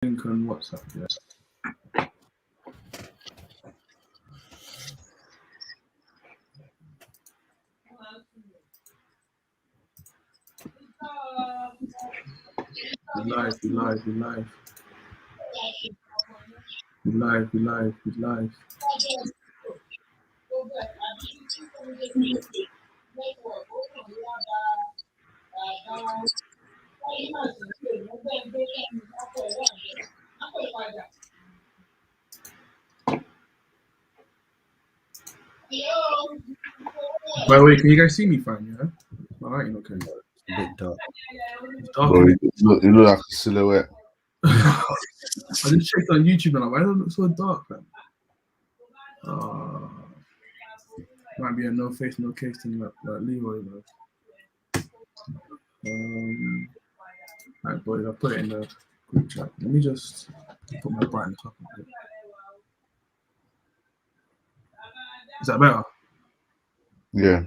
link on WhatsApp. Yeah. We live. By the way, can you guys see me fine? Yeah. All right, okay. A bit dark. Bro, you look like a silhouette. I just checked on YouTube and I'm like, why does it look so dark, man? Might be a no face, no case thing like Leroy, bro. Alright, boys, I'll put it in the group chat. Let me just put my brightness up a bit. Is that better? Yeah.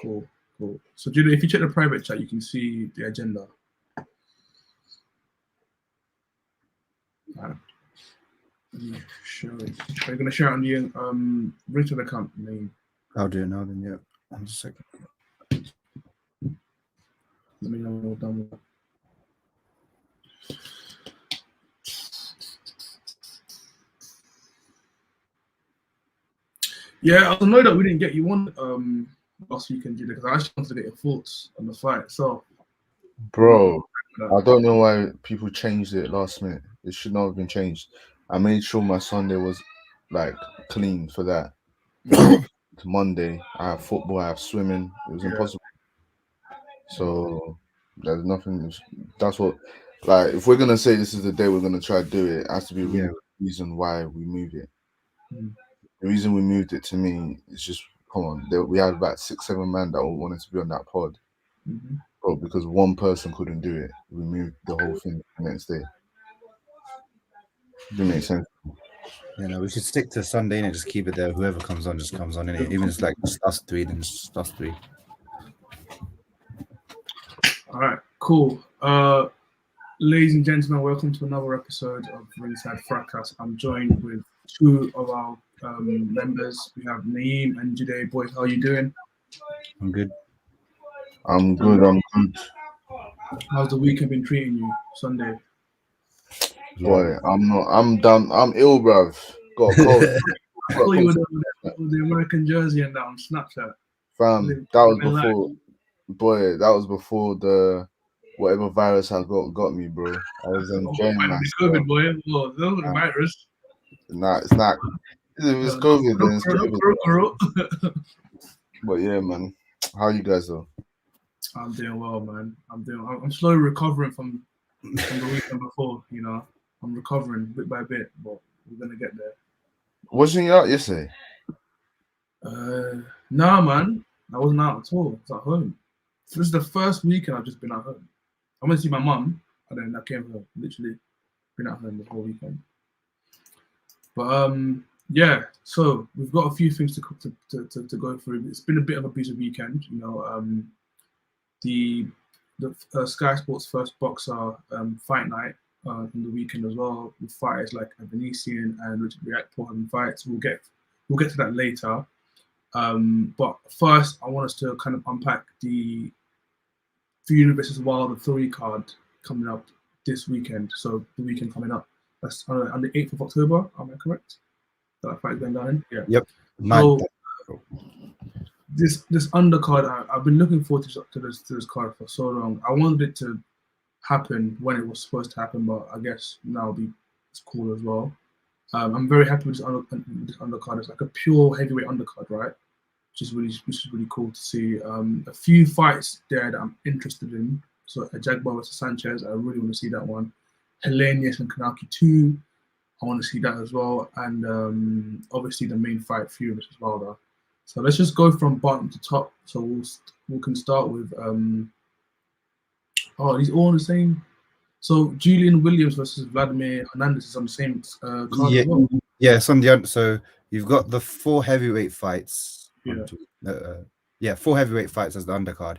Cool. So, Julian, if you check the private chat, you can see the agenda. Alright. Show it. Are you going to share it on the Ringside account name? I'll do it now then, yeah. 1 second. Let me know when we're done with that. Yeah, I was annoyed that we didn't get you on last weekend, Julian, because I actually wanted to get your thoughts on the fight. So, bro, I don't know why people changed it last minute. It should not have been changed. I made sure my Sunday was like clean for that. Monday, I have football, I have swimming. It was impossible. So there's nothing. That's what. Like, if we're gonna say this is the day we're gonna try to do it, it has to be a real reason why we move it. The reason we moved it to me is just, come on, we had about 6-7 men that all wanted to be on that pod. But because one person couldn't do it, we moved the whole thing the next day. Didn't make sense. Yeah, no, we should stick to Sunday and just keep it there. Whoever comes on just comes on in it. Even if it's like just us three, then just us three. All right, cool. Ladies and gentlemen, welcome to another episode of Ringside Fracas. I'm joined with two of our members. We have Naeem and Jude. Boys, how are you doing? I'm good. I'm good. How's the weekend been treating you? Sunday? Boy, I'm done. I'm ill, bruv. Got a cold. I thought you were the American jersey and that on Snapchat. Fam, that was before. Boy, that was before the whatever virus I got me, bro. I was enjoying myself. COVID, boy. Oh, that was the virus. Nah, it's not. If it's COVID, then it's COVID. But yeah, man. How you guys though? I'm doing well, man. I'm slowly recovering from the weekend before. You know, I'm recovering bit by bit, but we're gonna get there. Wasn't you out yesterday? Nah, man. I wasn't out at all. I was at home. This is the first weekend I've just been at home. I went to see my mum, and then I came home. Literally been at home the whole weekend. But yeah. So we've got a few things to go through. It's been a bit of a busy weekend. You know, the Sky Sports first boxer fight night in the weekend as well, with fighters like Venetian and Richard Reactor having fights. We'll get to that later. But first, I want us to kind of unpack the Fury versus Wilder 3 card coming up this weekend. So the weekend coming up, that's on the 8th of October. Am I correct? That fight going down. Yeah. Yep. So this undercard, I've been looking forward to this card for so long. I wanted it to happen when it was supposed to happen, but I guess now it's cool as well. I'm very happy with this undercard. It's like a pure heavyweight undercard, right? Which is really cool to see. A few fights there that I'm interested in. So a Jaguar versus Sanchez, I really want to see that one. Hellenius and Kanaki 2, I want to see that as well. And obviously the main fight, Fury versus Wilder. So let's just go from bottom to top. So we can start with these all on the same. So Julian Williams versus Vladimir Hernandez is on the same card as well. Yeah, it's on the so you've got the 4 heavyweight fights Yeah. 4 heavyweight fights as the undercard,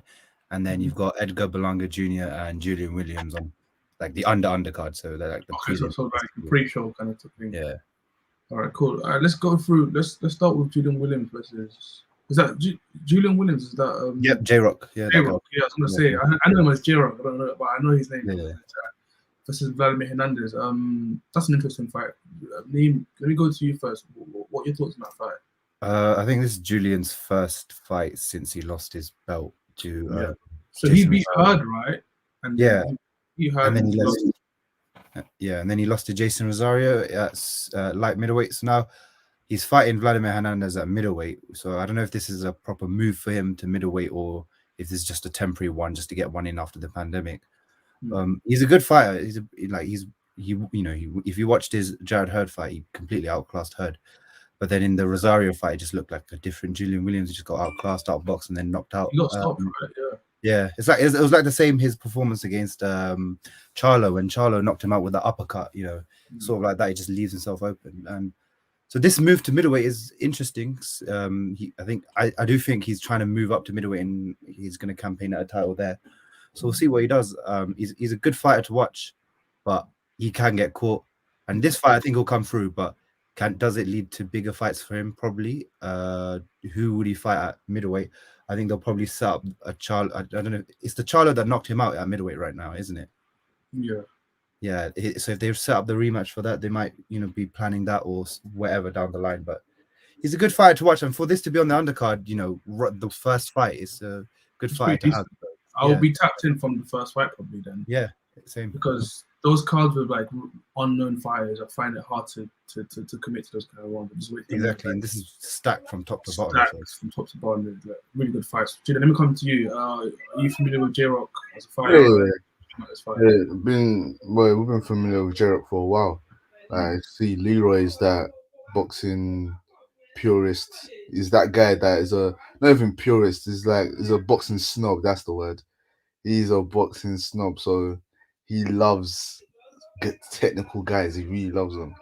and then you've got Edgar Balenga Jr. and Julian Williams on like the undercard. So they're like the so like a pre-show kind of thing. Yeah. All right, cool. All right, let's go through. Let's start with Julian Williams versus. Is that Julian Williams? Is that Yep, J-Rock. Yeah, J-Rock. Yeah, I was gonna say. I know him as J-Rock. I don't know, but I know his name. Yeah. Versus Vladimir Hernandez. That's an interesting fight. Let me go to you first. What are your thoughts on that fight? I think this is Julian's first fight since he lost his belt to. So he beat Hurd, right? And yeah. He Hurd, and then he lost. Yeah, and then he lost to Jason Rosario at light middleweight. So now he's fighting Vladimir Hernandez at middleweight. So I don't know if this is a proper move for him to middleweight or if this is just a temporary one just to get one in after the pandemic. He's a good fighter. If you watched his Jared Hurd fight, he completely outclassed Hurd. But then in the Rosario fight, it just looked like a different Julian Williams. He just got outclassed, outboxed, and then knocked out. He got stopped, right? Yeah. Yeah, it was like the same his performance against Charlo when Charlo knocked him out with the uppercut. Sort of like that. He just leaves himself open. And so this move to middleweight is interesting. I do think he's trying to move up to middleweight and he's going to campaign at a title there. So we'll see what he does. He's a good fighter to watch, but he can get caught. And this fight, I think, will come through. But does it lead to bigger fights for him? Probably. Who would he fight at middleweight? I think they'll probably set up a Charlo. I don't know. It's the Charlo that knocked him out at middleweight right now, isn't it? Yeah. Yeah. So if they've set up the rematch for that, they might, be planning that or whatever down the line. But he's a good fighter to watch, and for this to be on the undercard, the first fight is a good fight to have. I will be tapped in from the first fight probably then. Yeah, same. Because those cards with like unknown fighters, I find it hard to commit to those kind of ones. Exactly, and this is stacked from top to bottom. From top to bottom, like, really good fights. Julian, let me come to you. Are you familiar with J-Rock as a fighter? Yeah, we've been familiar with J-Rock for a while. I see Leroy is that boxing purist. He's that guy that is not even purist. He's a boxing snob. That's the word. He's a boxing snob. So he loves technical guys. He really loves them.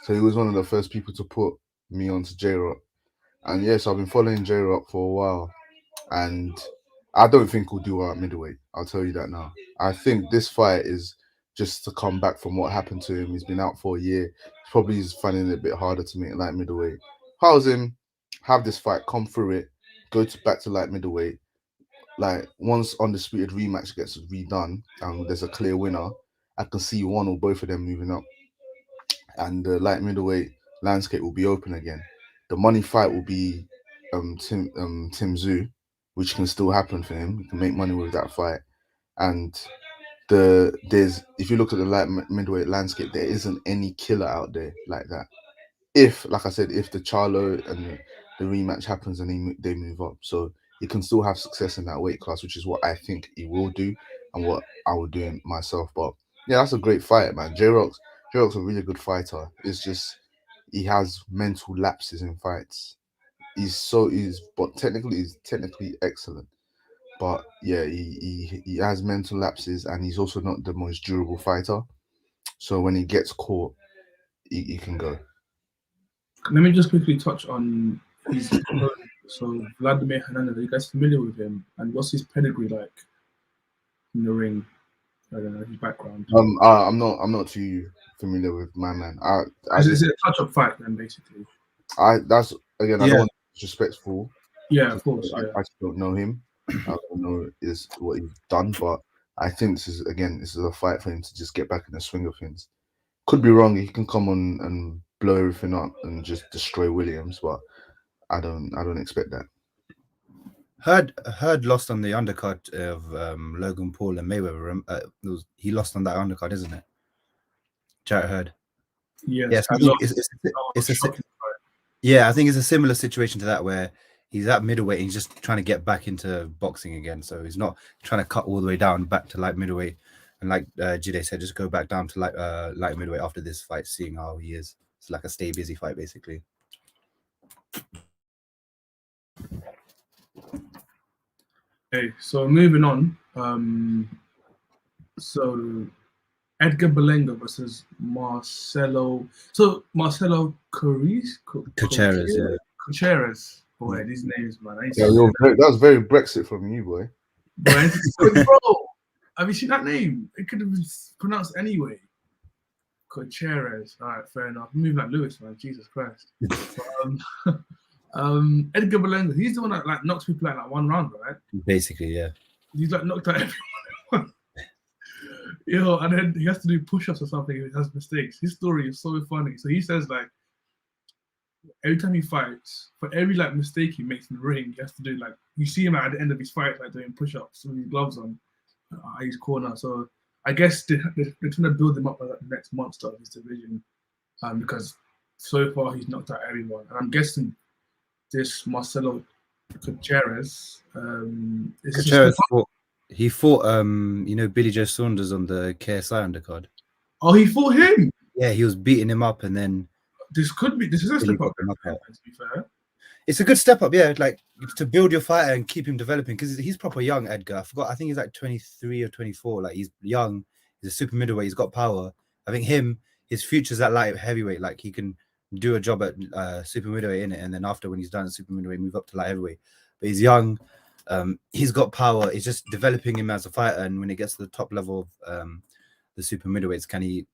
So he was one of the first people to put me onto J-Rock. And yes, I've been following J-Rock for a while. And I don't think he'll do well at middleweight. I'll tell you that now. I think this fight is just to come back from what happened to him. He's been out for a year. Probably he's finding it a bit harder to make light middleweight. How's him? Have this fight, come through it, go back to light middleweight. Like once Undisputed rematch gets redone and there's a clear winner, I can see one or both of them moving up, and the light middleweight landscape will be open again. The money fight will be Tim Tszyu, which can still happen for him. He can make money with that fight, and if you look at the light middleweight landscape, there isn't any killer out there like that. If the Charlo and the rematch happens and they move up, so he can still have success in that weight class, which is what I think he will do and what I would do myself. But yeah, that's a great fight, man. J-Rock's a really good fighter. It's just he has mental lapses in fights. But technically excellent. But yeah, he has mental lapses and he's also not the most durable fighter. So when he gets caught, he can go. Let me just quickly touch on his so Vladimir Hernandez. Are you guys familiar with him? And what's his pedigree like in the ring? I don't know his background. I'm not too familiar with my man. Is it a touch-up fight then, basically? I don't want to be disrespectful. Yeah, of course. I just don't know him. I don't know what he's done, but I think this is a fight for him to just get back in the swing of things. Could be wrong. He can come on and blow everything up and just destroy Williams, but I don't expect that. Hurd lost on the undercard of Logan Paul and Mayweather. He lost on that undercard, isn't it? Jared Hurd. Yes. I think it's a similar situation to that where he's at middleweight and he's just trying to get back into boxing again. So he's not trying to cut all the way down back to light middleweight. And like Jide said, just go back down to light middleweight after this fight, seeing how he is. It's like a stay busy fight, basically. Okay, so moving on. So Edgar Balenga versus Marcelo. So Marcelo Cucheras. Boy, these names, man. I ain't Yeah, seen that was very Brexit from you, boy. Boy, bro, have you seen that name? It could have been pronounced anyway. Cocheres. All right, fair enough. Move like Lewis, man. Jesus Christ. But, Edgar Balenga, he's the one that like knocks people out like one round, right? Basically, yeah. He's like knocked out everyone. And then he has to do push-ups or something if he has mistakes. His story is so funny. So he says like every time he fights, for every like mistake he makes in the ring, he has to do like you see him at the end of his fight like doing push-ups with his gloves on at his corner. So I guess they're trying to build him up as like, the next monster of his division, because so far he's knocked out everyone. And I'm guessing this Marcelo Cocheres, he fought Billy Joe Saunders on the KSI undercard. Oh, he fought him. Yeah, he was beating him up, and then this is a step up. To be fair, it's a good step up, yeah. Like to build your fighter and keep him developing because he's proper young. Edgar, I think he's like 23 or 24. Like he's young. He's a super middleweight. He's got power. I think his future's at light heavyweight. Like he can do a job at super middleweight in it, and then after when he's done at super middleweight, move up to light heavyweight. But he's young. He's got power. It's just developing him as a fighter, and when it gets to the top level of the super middleweights, can he,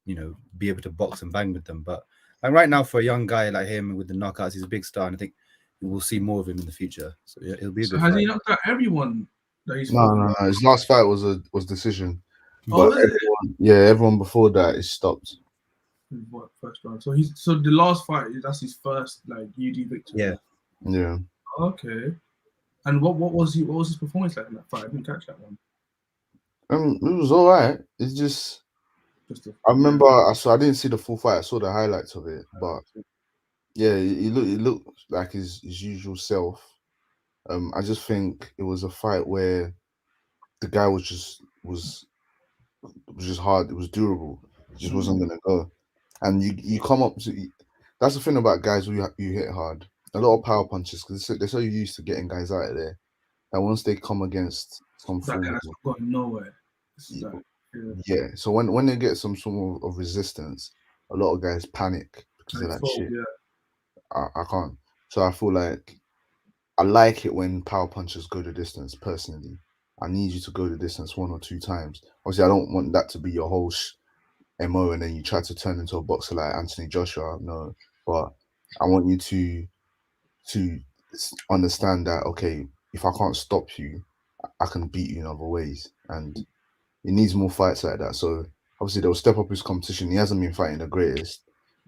be able to box and bang with them? But like right now, for a young guy like him with the knockouts, he's a big star, and I think we'll see more of him in the future. So yeah, it'll be a good has fight. he knocked out everyone that he's No. His last fight was decision. Oh, but everyone before that is stopped. What, first round? So the last fight, that's his first like UD victory. Yeah. Okay. And what was his performance like in that fight? I didn't catch that one. It was all right. It's just I remember I didn't see the full fight. I saw the highlights of it, but yeah, he looked like his usual self. I just think it was a fight where the guy was just hard. It was durable. It just wasn't gonna go. And you come up to that's the thing about guys who you hit hard. A lot of power punches because they're so used to getting guys out of there that once they come against some that form guy's going nowhere. Yeah. So when they get some sort of resistance, a lot of guys panic because they're like, shit, I can't. So I feel like I like it when power punchers go the distance. Personally, I need you to go the distance 1 or 2 times. Obviously, I don't want that to be your whole MO, and then you try to turn into a boxer like Anthony Joshua. No, but I want you to understand that, okay, if I can't stop you, I can beat you in other ways, and he needs more fights like that. So obviously they'll step up his competition. He hasn't been fighting the greatest,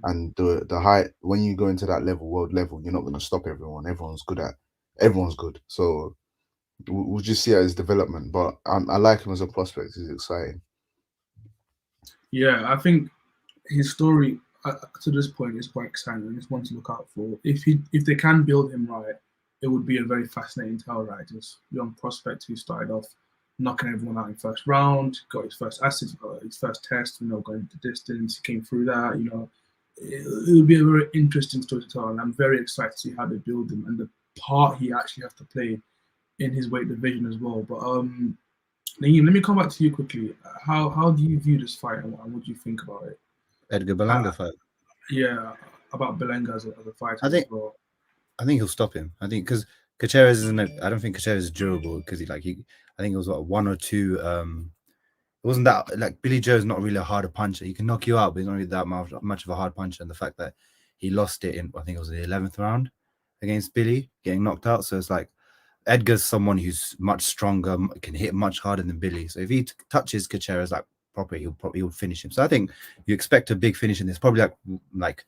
and the height, when you go into that level, world level, you're not going to stop everyone. Everyone's good. So we'll just see his development, but I like him as a prospect. He's exciting. Yeah, I think his story to this point is quite exciting. It's one to look out for. If they can build him right, it would be a very fascinating tale, right? This young prospect who started off knocking everyone out in first round, got his first assist, got his first test, going the distance, he came through that, it would be a very interesting story to tell, and I'm very excited to see how they build him and the part he actually has to play in his weight division as well. But Naeem, let me come back to you quickly. How do you view this fight, and what do you think about it? Edgar Balenga fight. Yeah, about Balenga as a fighter. I think he'll stop him. I think because Cocheres isn't. I don't think Cocheres is durable because I think it was 1 or 2. It wasn't that like Billy Joe's not really a harder puncher. He can knock you out, but he's not really that much of a hard puncher. And the fact that he lost it in, I think it was the 11th round against Billy, getting knocked out. So it's like Edgar's someone who's much stronger, can hit much harder than Billy. So if he touches Cocheres like properly, he'll finish him. So I think you expect a big finish in this. Probably like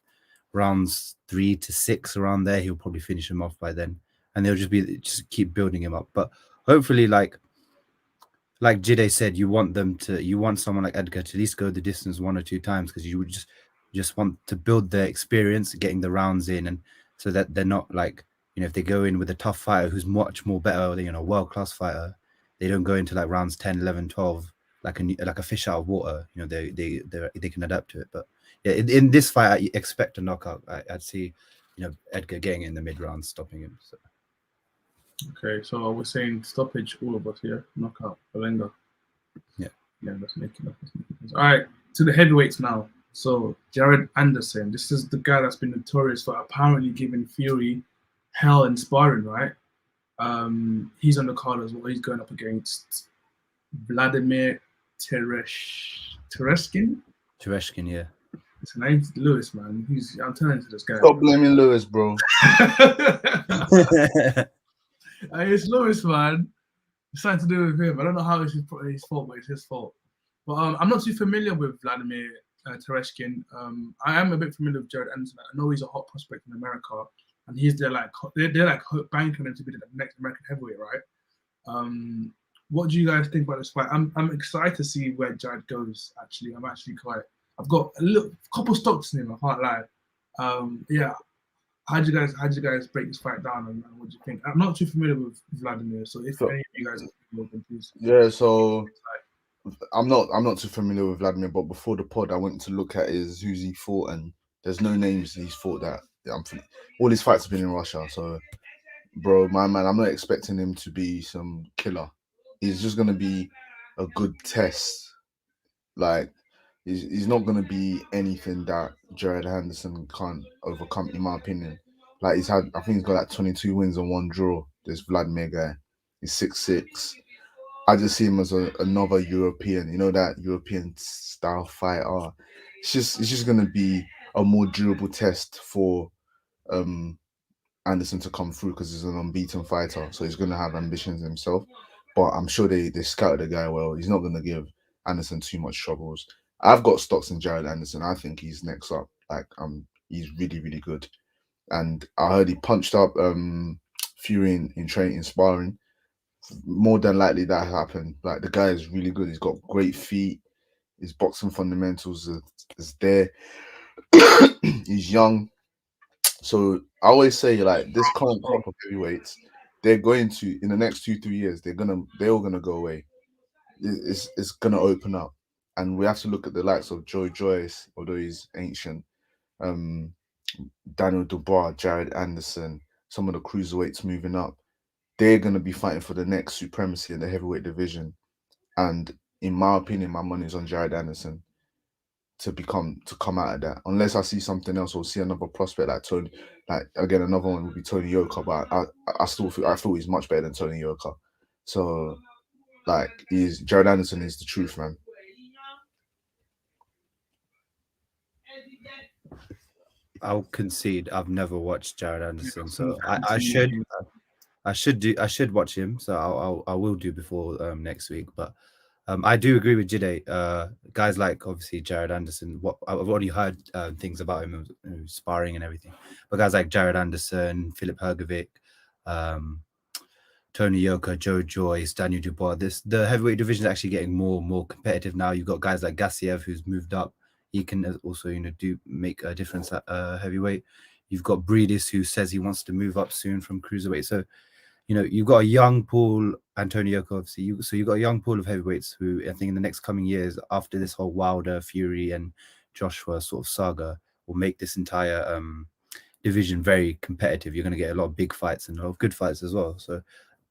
rounds 3 to 6 around there. He'll probably finish him off by then, and they'll just keep building him up. But hopefully, like Jide said, you want someone like Edgar to at least go the distance 1 or 2 times because you would just want to build their experience, getting the rounds in, and so that they're not like, if they go in with a tough fighter who's much more better than a world-class fighter, they don't go into like rounds 10, 11, 12 like a fish out of water. They can adapt to it. But yeah, in this fight, I expect a knockout. I'd see Edgar getting in the mid rounds, stopping him. So. Okay, so we're saying stoppage, all of us here, knockout, Balenga. Yeah, let's make it up. All right, to the heavyweights now. So Jared Anderson, this is the guy that's been notorious for apparently giving Fury hell in sparring, right? He's on the card as well. He's going up against Vladimir Tereshkin. Tereshkin, yeah. His name's Lewis, man. I'm turning to this guy. Stop blaming Lewis, bro. It's Lewis, man. It's something to do with him. I don't know how it's his fault, but it's his fault. But I'm not too familiar with Vladimir Tereshkin. I am a bit familiar with Jared Anderson. I know he's a hot prospect in America, and they're like banking him to be the next American heavyweight, right? What do you guys think about this fight? I'm excited to see where Jared goes. Actually, I've got a couple stocks in him. I can't lie. Yeah. How do you guys break this fight down, and what do you think? I'm not too familiar with Vladimir, so if any of you guys are familiar with him, please. Yeah, so I'm not too familiar with Vladimir, but before the pod, I went to look at who's he fought, and there's no names he's fought that. All his fights have been in Russia, so bro, my man, I'm not expecting him to be some killer. He's just gonna be a good test. Like he's not gonna be anything that Jared Henderson can't overcome, in my opinion. Like I think he's got like 22 wins and 1 draw. This Vladimir guy, he's 6'6". I just see him as another European, that European style fighter. It's just gonna be a more durable test for Anderson to come through because he's an unbeaten fighter, so he's gonna have ambitions himself. But I'm sure they scouted the guy well. He's not gonna give Anderson too much troubles. I've got stocks in Jared Anderson. I think he's next up. Like he's really, really good. And I heard he punched up Fury in training, sparring. More than likely that happened. Like the guy is really good. He's got great feet. His boxing fundamentals is there. He's young. So I always say, like, this current crop of heavyweights, they're going to, in the next 2-3 years, they're all gonna go away. It's gonna open up. And we have to look at the likes of Joe Joyce, although he's ancient, Daniel Dubois, Jared Anderson, some of the cruiserweights moving up. They're gonna be fighting for the next supremacy in the heavyweight division. And in my opinion, my money is on Jared Anderson to come out of that, unless I see something else or see another prospect like Tony. Like again, another one would be Tony Yoka, but I thought he's much better than Tony Yoka. So like Jared Anderson is the truth, man. I'll concede. I've never watched Jared Anderson, so I should watch him. So I will do before next week. But I do agree with Jide. Guys like obviously Jared Anderson. I've already heard things about him, sparring and everything. But guys like Jared Anderson, Filip Hrgovic, Tony Yoka, Joe Joyce, Daniel Dubois. The heavyweight division is actually getting more competitive now. You've got guys like Gassiev who's moved up. He can also make a difference at heavyweight. You've got Breedis who says he wants to move up soon from cruiserweight. So you've got a young pool, Antonio Yoka, obviously. So you've got a young pool of heavyweights who I think in the next coming years, after this whole Wilder, Fury, and Joshua sort of saga, will make this entire division very competitive. You're going to get a lot of big fights and a lot of good fights as well. So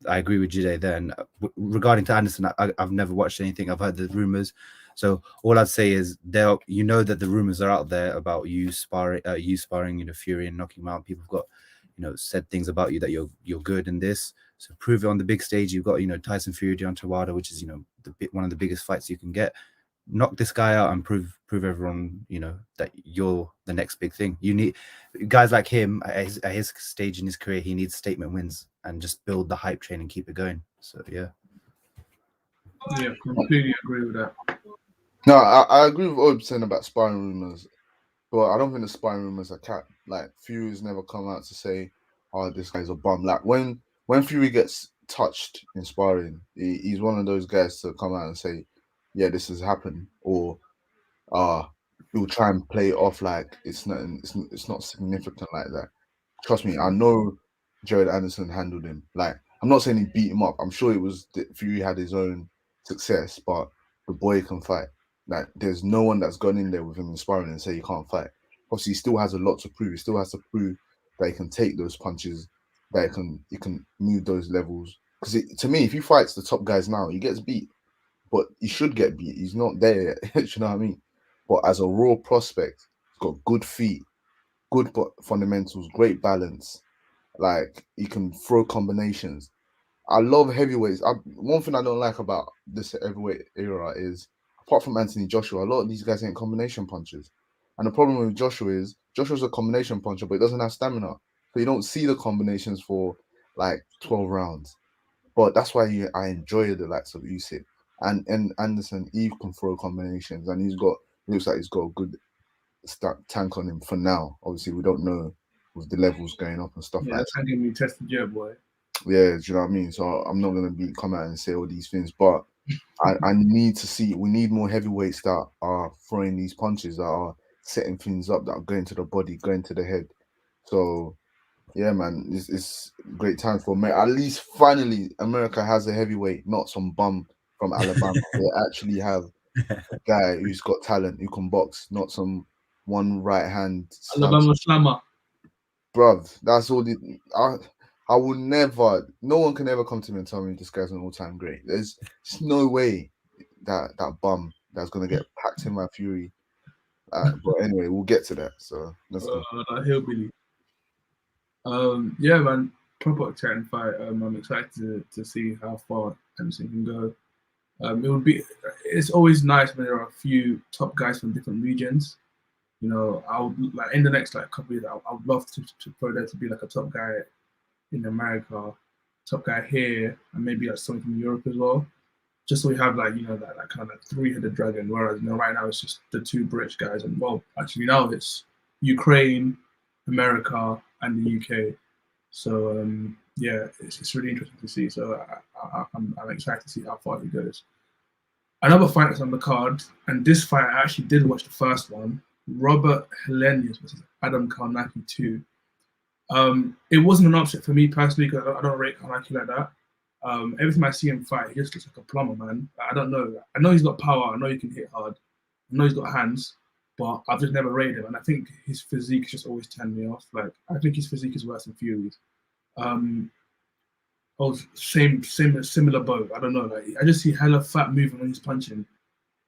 I agree with Jide there. And regarding to Anderson, I've never watched anything. I've heard the rumors. So all I'd say is that the rumors are out there about you sparring, Fury and knocking him out. People have got, said things about you that you're good in this. So prove it on the big stage. You've got, Tyson Fury, Deontay Wilder, which is, one of the biggest fights you can get. Knock this guy out and prove everyone, that you're the next big thing. You need guys like him at his stage in his career. He needs statement wins and just build the hype train and keep it going. So yeah. Yeah, completely agree with that. No, I agree with what you're saying about sparring rumors, but I don't think the sparring rumors are capped. Like Fury's never come out to say, "Oh, this guy's a bum." Like when Fury gets touched in sparring, he's one of those guys to come out and say, "Yeah, this has happened," or he'll try and play it off like it's not significant like that. Trust me, I know Jared Anderson handled him. Like I'm not saying he beat him up. I'm sure it was that Fury had his own success, but the boy can fight. Like there's no one that's gone in there with him in sparring and say he can't fight. Obviously, he still has a lot to prove. He still has to prove that he can take those punches, that he can move those levels. Because to me, if he fights the top guys now, he gets beat. But he should get beat. He's not there yet. You know what I mean? But as a raw prospect, he's got good feet, good fundamentals, great balance. Like he can throw combinations. I love heavyweights. One thing I don't like about this heavyweight era is, apart from Anthony Joshua, a lot of these guys ain't combination punchers. And the problem with Joshua is Joshua's a combination puncher, but he doesn't have stamina. So you don't see the combinations for like 12 rounds. But that's why I enjoy the likes of Usyk and Anderson. He can throw combinations, and looks like he's got a good tank on him for now. Obviously, we don't know with the levels going up and stuff like that. That's going to be tested, yeah, boy. Yeah, do you know what I mean? So I'm not gonna come out and say all these things, but I need to see. We need more heavyweights that are throwing these punches, that are setting things up, that are going to the body, going to the head. So yeah, man, it's great time for America. At least finally, America has a heavyweight, not some bum from Alabama. They actually have a guy who's got talent, who can box, not some one right hand. Alabama slammer. Bruv, that's all. I will never. No one can ever come to me and tell me this guy's an all-time great. There's no way that bum that's gonna get packed in my fury. But anyway, we'll get to that. So let's go. That hillbilly. Yeah, man, proper exciting fight. I'm excited to see how far Anderson can go. It's always nice when there are a few top guys from different regions. You know, I would like in the next couple of years, I would love for there to be like a top guy in America, top guy here, and maybe something from Europe as well. Just so we have that kind of three-headed dragon. Whereas right now it's just the two British guys, and actually now it's Ukraine, America, and the UK. So yeah, it's really interesting to see. So I'm excited to see how far it goes. Another fight that's on the card, and this fight I actually did watch the first one. Robert Hernandez versus Adam Kownacki 2. It wasn't an upset for me personally because I don't rate Kownacki like that. Every time I see him fight, he just looks like a plumber, man. I don't know. I know he's got power. I know he can hit hard. I know he's got hands, but I've just never rated him. And I think his physique just always turned me off. Like, I think his physique is worse than Fury's. Similar boat. I don't know. Like, I just see hella fat moving when he's punching.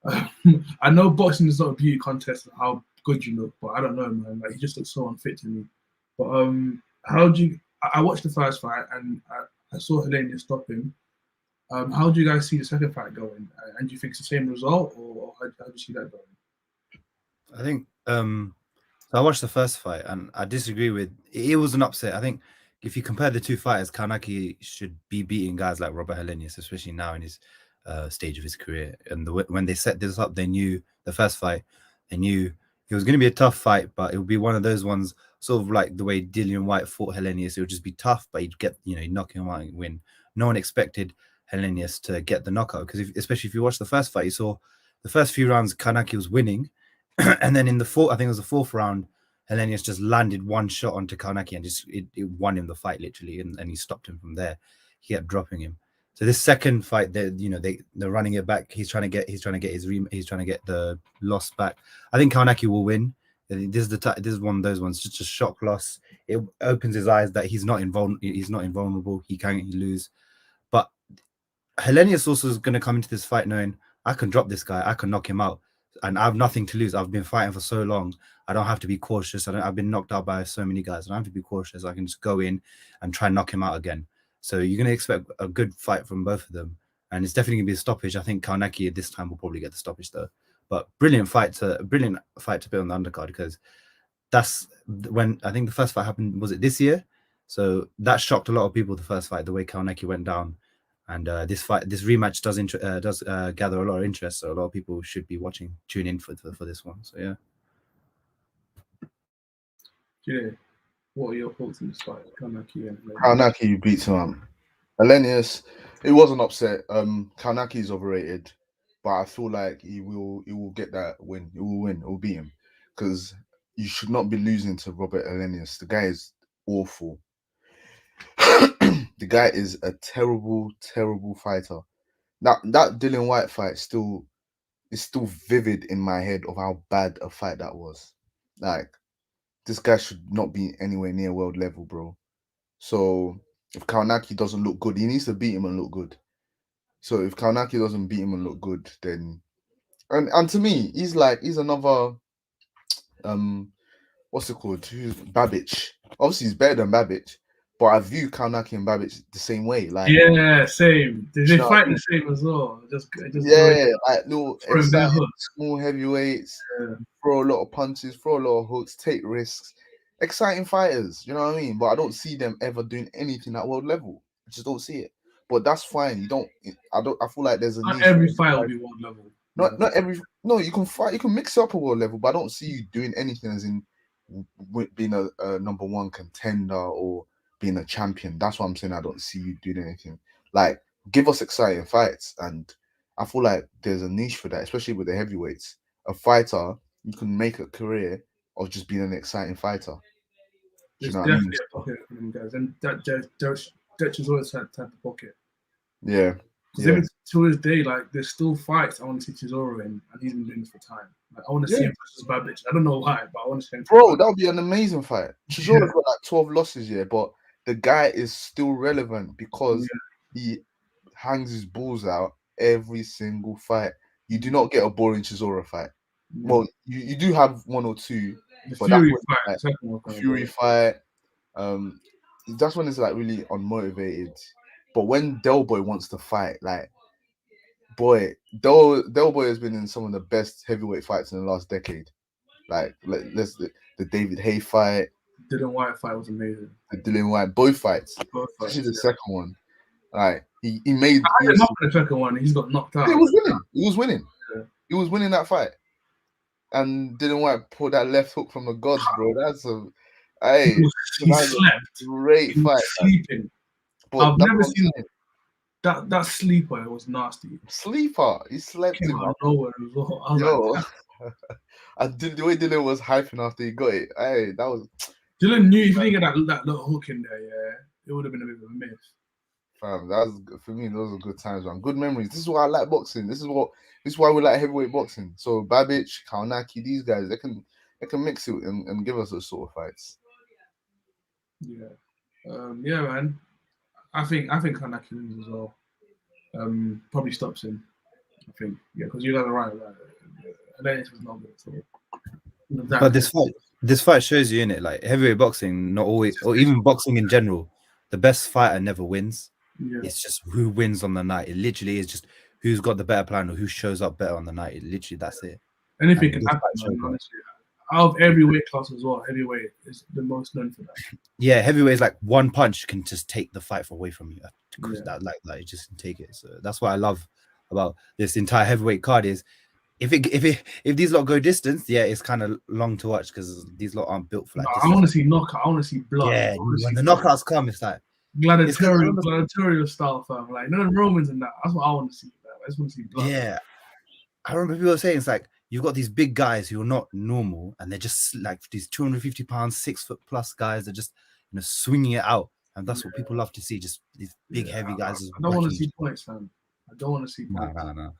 I know boxing is not a beauty contest of how good you look, but I don't know, man. Like, he just looks so unfit to me. But I watched the first fight and I saw Hernandez stop him. How do you guys see the second fight going? And do you think it's the same result, or how do you see that going? I think I watched the first fight and I disagree with it. Was an upset. I think if you compare the two fighters, Kownacki should be beating guys like Robert Hernandez, especially now in his stage of his career. And when they set this up, they knew the first fight. They knew it was going to be a tough fight, but it would be one of those ones, sort of like the way Dillian White fought Hernandez. It would just be tough, but he'd get, he'd knock him out and win. No one expected Hernandez to get the knockout because, especially if you watch the first fight, you saw the first few rounds Kownacki was winning, and then in the fourth, I think it was the fourth round, Hernandez just landed one shot onto Kownacki and just it won him the fight literally, and he stopped him from there. He kept dropping him. So this second fight, they're running it back. He's trying to get the loss back. I think Kownacki will win. This is one of those ones, just a shock loss. It opens his eyes that he's not invulnerable. He can lose, but Hernandez also is going to come into this fight knowing I can drop this guy, I can knock him out, and I have nothing to lose. I've been fighting for so long. I don't have to be cautious. I've been knocked out by so many guys. I don't have to be cautious. I can just go in and try and knock him out again. So you're going to expect a good fight from both of them. And it's definitely going to be a stoppage. I think Kownacki at this time will probably get the stoppage though. But brilliant fight to put on the undercard, because that's when I think the first fight happened. Was it this year? So that shocked a lot of people, the first fight, the way Kownacki went down. And this rematch does gather a lot of interest. So a lot of people should be tune in for this one. So yeah. Julian, what are your thoughts on this fight? Kownacki beats him. Hernandez, it was an upset. Kownacki is overrated, but I feel like he will get that win. He will win. It will beat him, because you should not be losing to Robert Hernandez. The guy is awful. The guy is a terrible, terrible fighter. That Dillian White fight is still vivid in my head of how bad a fight that was. Like, this guy should not be anywhere near world level, bro. So if Kownacki doesn't look good, he needs to beat him and look good. So if Kownacki doesn't beat him and look good, then and to me, he's another what's it called? Babbage. Obviously, he's better than Babbage, but I view Kaunaki and Babic the same way. Like, yeah, same. They you know what I fight mean? the same as well. Just Yeah, like little throwing bare exciting hooks. small heavyweights, Yeah. throw a lot of punches, throw a lot of hooks, take risks. Exciting fighters, you know what I mean? But I don't see them ever doing anything at world level. I just don't see it. But that's fine. I feel like there's a Not niche. every fight will be world level. Not every. No, you can fight. You can mix it up at world level, but I don't see you doing anything as in being a number one contender or being a champion. That's what I'm saying. I don't see you doing anything. Like, give us exciting fights, and I feel like there's a niche for that, especially with the heavyweights. A fighter, you can make a career of just being an exciting fighter. Do you There's know what I mean? definitely a pocket for them guys, and Dutch has always had type of pocket. Yeah. Because even to this day, like there's still fights I want to see Chisora in, and he's been doing this for time. Like I want to see him versus Babic. I don't know why, but I want to see him. Bro, that would be an amazing fight. Chisora's got like 12 losses, yeah, but the guy is still relevant because he hangs his balls out every single fight. You do not get a boring Chisora fight. Well, you do have one or two, but Fury that's fight, like, Fury fight. That's when it's like really unmotivated. But when Del Boy wants to fight, like, boy, Del Boy has been in some of the best heavyweight fights in the last decade. Like, let's the David Hay fight, Dylan White fight was amazing. the Dylan White, both fights, especially the second one. Like, he made. I had him up in the second one. He's got knocked out. He was winning. He was winning. Yeah. He was winning that fight. And Dylan White pulled that left hook from the gods, bro. That's a he slept. Great he fight. Was sleeping. I've never seen that sleeper. It was nasty. Sleeper. He slept Came out of nowhere as well. I was like, and the way Dylan was hyping after he got it, that was. Dylan knew if he didn't get that little hook in there, it would have been a bit of a miss. Fam, that was, for me, those are good times, man. Good memories. This is why I like boxing. This is why we like heavyweight boxing. So Babic, Kaunaki, these guys, they can mix it and give us those sort of fights. Yeah, yeah, man. I think Kaunaki wins as well. Probably stops him. I think, because you guys are right. Hernandez was not good. So, but this fight shows you in it, like heavyweight boxing, not always, or even boxing in general, the best fighter never wins. Yeah. It's just who wins on the night. It literally is just who's got the better plan or who shows up better on the night. Literally, that's it. Anything can happen, honestly. Out of every weight class as well, heavyweight is the most known for that. Yeah, heavyweight is like one punch can just take the fight away from you. That you just can take it. So that's what I love about this entire heavyweight card is if these lot go distance, it's kind of long to watch because these lot aren't built for like. I want to see knockout. I want to see blood. Yeah, when the knockouts come, it's like gladiatorial style, fam. Like none of the Romans and that. That's what I want to see. Man. I just want to see blood. Yeah, I remember people saying it's like you've got these big guys who are not normal, and they're just like these 250 pounds, 6 foot plus guys. They're just swinging it out, and that's what people love to see. Just these big, heavy guys. I don't want to see points, fam. I don't want to see points. No.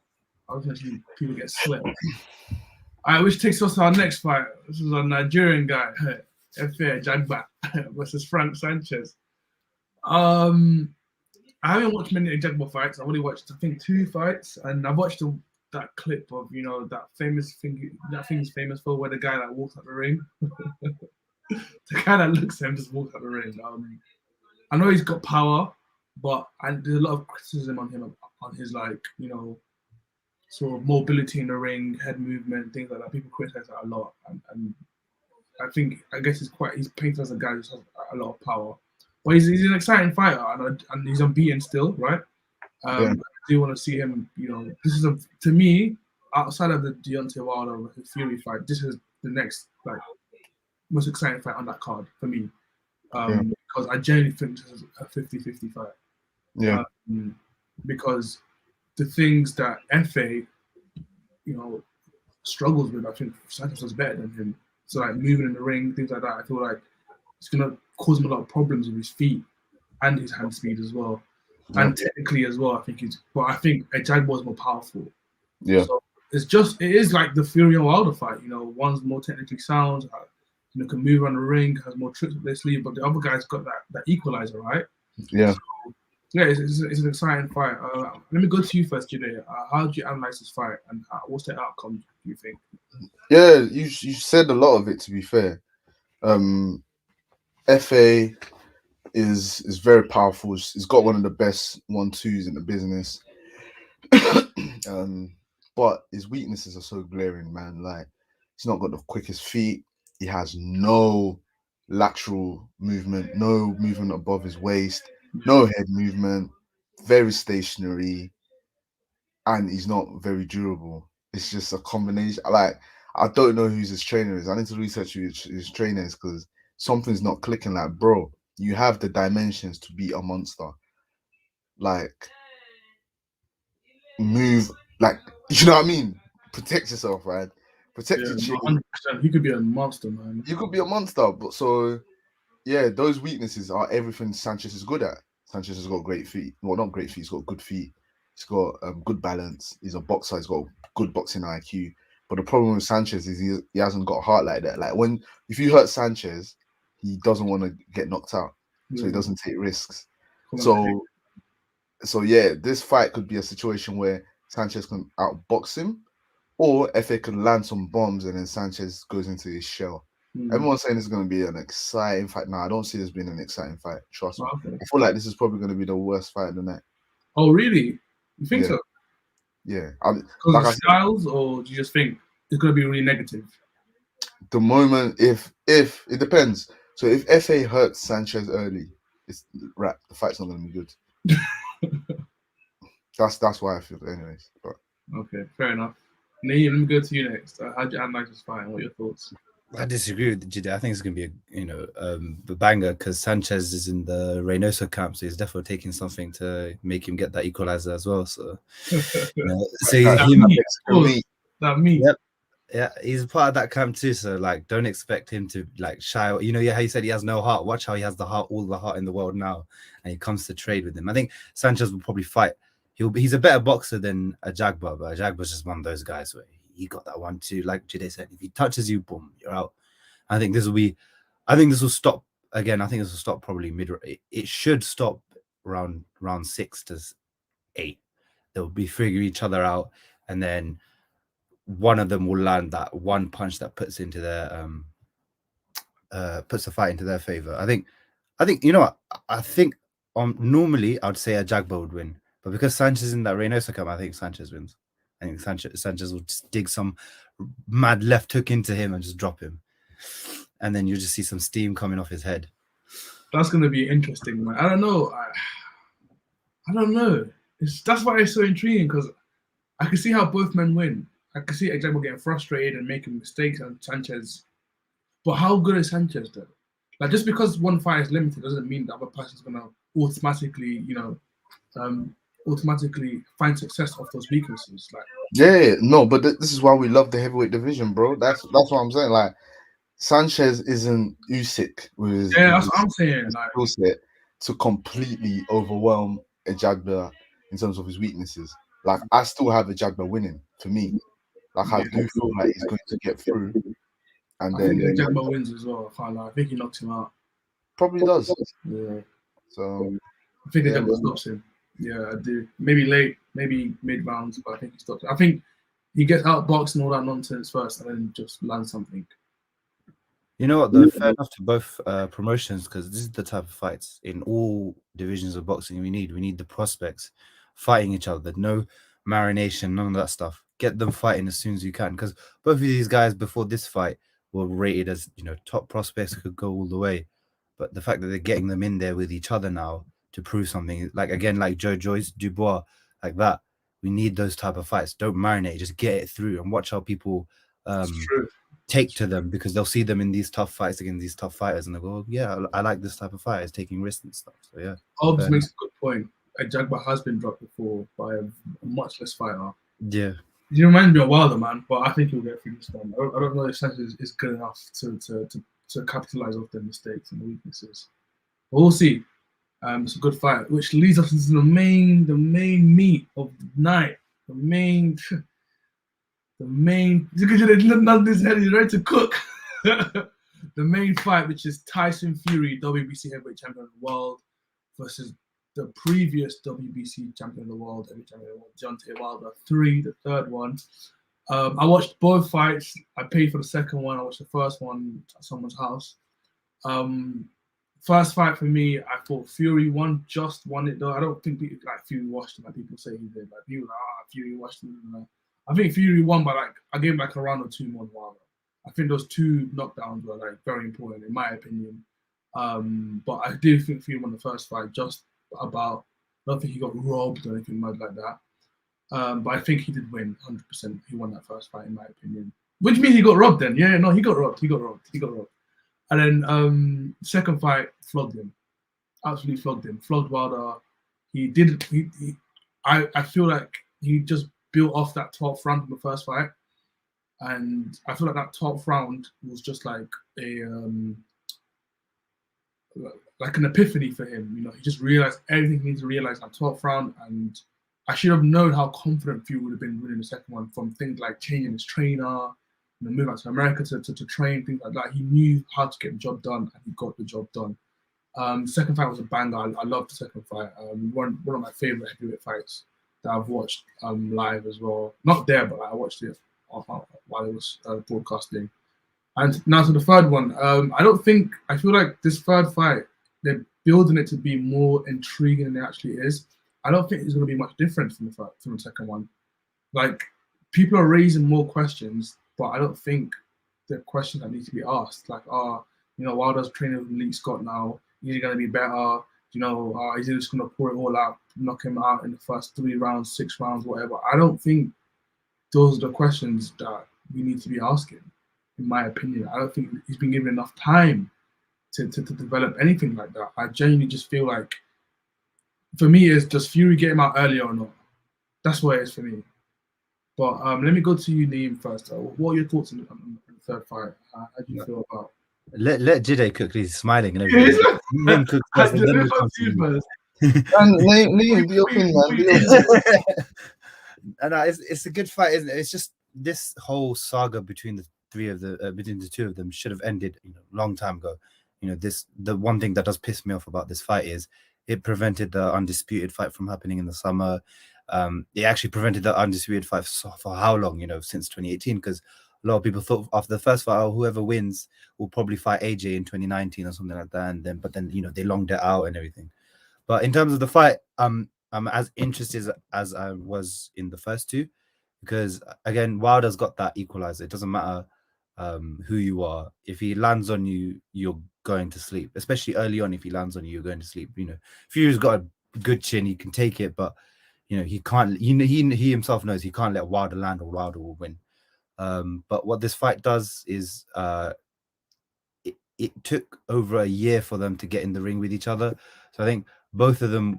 I want to see people get swept. All right, which takes us to our next fight. This is a Nigerian guy, Efe Jagba versus Frank Sanchez. I haven't watched many Jagba fights. I've only watched, I think, 2 fights, and I've watched that clip of that famous thing. That thing's famous for where the guy that walks out the ring. The guy that looks at him just walks out the ring. I know he's got power, but there's a lot of criticism on him on his sort of mobility in the ring, head movement, things like that. People criticize that a lot, and I guess he's painted as a guy who has a lot of power. But he's an exciting fighter, and he's unbeaten still, right? I do want to see him. This is to me, outside of the Deontay Wilder Fury fight, this is the next most exciting fight on that card for me, because I genuinely think this is a 50-50 fight. Yeah, because the things that Efe, struggles with, I think Sanchez was better than him. So moving in the ring, things like that, I feel like it's gonna cause him a lot of problems with his feet and his hand speed as well, and technically as well. I think a Jaguar is more powerful. Yeah. So it is like the Fury and Wilder fight. One's more technically sound, can move around the ring, has more tricks up their sleeve, but the other guy's got that equalizer, right? Yeah. So, it's an exciting fight. Let me go to you first, Julian. How do you analyze this fight, and what's the outcome, do you think? Yeah, you said a lot of it, to be fair. FA, is very powerful. He's got one of the best 1-2s in the business. But his weaknesses are so glaring, man. Like, he's not got the quickest feet. He has no lateral movement, no movement above his waist, no head movement, very stationary, and he's not very durable. It's just a combination. Like, I don't know who his trainer is. I need to research who his trainer is because something's not clicking. Like, bro, you have the dimensions to be a monster. Like, move, like, you know what I mean? Protect yourself, right? Protect your chin. 100%. He could be a monster, man. You could be a monster, but so yeah, those weaknesses are everything Sanchez is good at. Sanchez has got great feet. Well, not great feet. He's got good feet. He's got good balance. He's a boxer. He's got good boxing IQ. But the problem with Sanchez is he hasn't got a heart like that. Like, if you hurt Sanchez, he doesn't want to get knocked out, so he doesn't take risks. So yeah, this fight could be a situation where Sanchez can outbox him, or FA can land some bombs and then Sanchez goes into his shell. Everyone's saying it's going to be an exciting fight. No, I don't see this being an exciting fight. Trust me. Okay. I feel like this is probably going to be the worst fight of the night. Oh, really? You think so? Yeah. Because of styles, or do you just think it's going to be really negative? The moment, if it depends. So if FA hurts Sanchez early, it's wrap. The fight's not going to be good. That's why I feel, anyways. But okay, fair enough. Nee, let me go to you next. How'd you analyze this fight? What are your thoughts? I disagree with Jide. I think it's going to be a banger because Sanchez is in the Reynoso camp, so he's definitely taking something to make him get that equalizer as well. So, yeah, he's part of that camp too. So, like, don't expect him to like shy. You know, how he said he has no heart. Watch how he has the heart, all the heart in the world now, and he comes to trade with him. I think Sanchez will probably fight. He's a better boxer than a Jagba, but a Jagba's just one of those guys where he got that 1-2. Like Jide said, if he touches you, boom, you're out. I think this will stop again. I think this will stop probably mid. It should stop round 6 to 8. They'll be figuring each other out, and then one of them will land that one punch that puts into their puts the fight into their favor. I think you know what? I think normally I'd say a Jagba would win, but because Sanchez is in that Reynoso camp, I think Sanchez wins. I think Sanchez will just dig some mad left hook into him and just drop him. And then you just see some steam coming off his head. That's going to be interesting, man. I don't know. I don't know. That's why it's so intriguing, because I can see how both men win. I can see Jagba getting frustrated and making mistakes, and Sanchez. But how good is Sanchez, though? Like, just because one fight is limited doesn't mean the other person's going to automatically, automatically find success off those weaknesses. Like, no, but this is why we love the heavyweight division, bro. That's what I'm saying. Like, Sanchez isn't Usyk with his that's what I'm saying. Like, skill set to completely overwhelm a Jagba in terms of his weaknesses. Like, I still have a Jagba winning for me. Like, I do feel like he's going to get through. And I think Jagba wins as well. I can't lie. I think he knocks him out. Probably does. Yeah. So I think Jagba stops him. Yeah, I do. Maybe late, maybe mid rounds, but I think he stops him. I think he gets outboxed and all that nonsense first, and then just lands something. You know what? Though, fair enough to both promotions, because this is the type of fights in all divisions of boxing we need. We need the prospects fighting each other. No marination, none of that stuff. Get them fighting as soon as you can, because both of these guys before this fight were rated as top prospects, could go all the way. But the fact that they're getting them in there with each other now to prove something, like Joyce, Dubois, like that. We need those type of fights. Don't marinate, just get it through and watch how people take to them, because they'll see them in these tough fights against these tough fighters and they'll go, yeah, I like this type of fight. It's taking risks and stuff. So yeah. Obbs makes a good point. Jagba has been dropped before by a much less fighter. Yeah. You remind me of Wilder, man, but I think he'll get through this one. I don't know if Sanchez is good enough to capitalize off their mistakes and the weaknesses. But we'll see. It's a good fight, which leads us into the main meat of the night. The main. Look at this head. He's ready to cook. The main fight, which is Tyson Fury, WBC heavyweight champion of the world, versus the previous WBC champion of the world, heavyweight champion of the world, Deontay Wilder 3, the third one. I watched both fights. I paid for the second one. I watched the first one at someone's house. First fight for me, I thought Fury won it though. I don't think like Fury washed him like people say he did. Like people like, Fury washed him. I think Fury won by like I gave him like a round or two more than Wilder. I think those 2 knockdowns were like very important in my opinion. But I do think Fury won the first fight just about. I don't think he got robbed or anything mad like that. But I think he did win 100%. He won that first fight in my opinion. Which means he got robbed then. Yeah, no, he got robbed. And then second fight, flogged him. Absolutely flogged him. Flogged Wilder. I feel like he just built off that 12th round from the first fight. And I feel like that 12th round was just like an epiphany for him. You know, he just realized everything he needs to realize in that 12th round. And I should have known how confident Fury would have been winning the second one from things like changing his trainer, moving out to America to train, things like that. He knew how to get the job done, and he got the job done. Second fight was a banger. I loved the second fight. One of my favorite heavyweight fights that I've watched live as well. Not there, but I watched it while it was broadcasting. And now to the third one. I feel like this third fight, they're building it to be more intriguing than it actually is. I don't think it's going to be much different from the second one. Like, people are raising more questions, but I don't think the questions that need to be asked. Like, Wilder's training with Malik Scott now. Is he going to be better? Is he just going to pour it all out, knock him out in the first 3 rounds, 6 rounds, whatever? I don't think those are the questions that we need to be asking, in my opinion. I don't think he's been given enough time to develop anything like that. I genuinely just feel like, for me, it's does Fury get him out earlier or not? That's what it is for me. But let me go to you, Naeem, first. What are your thoughts on the third fight? How do you feel about? Let Jide cook. He's smiling and everything. Name cook first, and then we'll come to you. And name the open man. And it's a good fight, isn't it? It's just this whole saga between the two of them should have ended a long time ago. The one thing that does piss me off about this fight is it prevented the undisputed fight from happening in the summer. It actually prevented the undisputed fight for how long? Since 2018, because a lot of people thought after the first fight, whoever wins will probably fight AJ in 2019 or something like that. But then they longed it out and everything. But in terms of the fight, I'm as interested as I was in the first two, because again, Wilder's got that equalizer. It doesn't matter who you are. If he lands on you, you're going to sleep. Especially early on, if he lands on you, you're going to sleep. Fury's got a good chin, he can take it, but he can't. He himself knows he can't let Wilder land, or Wilder will win. But what this fight does is it took over a year for them to get in the ring with each other. So I think both of them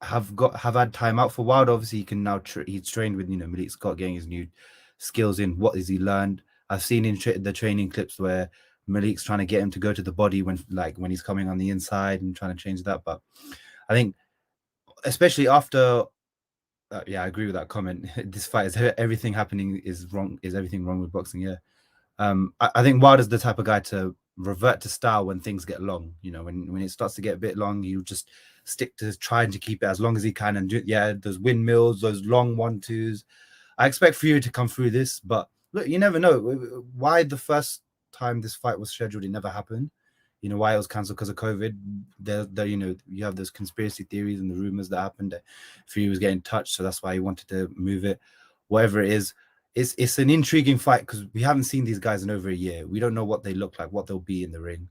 have had time out. For Wilder, obviously he can now he's trained with Malik Scott, getting his new skills in. What has he learned? I've seen in the training clips where Malik's trying to get him to go to the body when he's coming on the inside and trying to change that. But I think especially after I agree with that comment. This fight is everything happening is wrong. Is everything wrong with boxing? Yeah. I think Wilder's the type of guy to revert to style when things get long. When it starts to get a bit long, he'll just stick to trying to keep it as long as he can and do those windmills, those long 1-2s. I expect Fury to come through this, but look, you never know why the first time this fight was scheduled it never happened. Why it was cancelled because of COVID. You have those conspiracy theories and the rumors that happened that Fury was getting touched, so that's why he wanted to move it. Whatever it is, it's an intriguing fight because we haven't seen these guys in over a year. We don't know what they look like, what they'll be in the ring,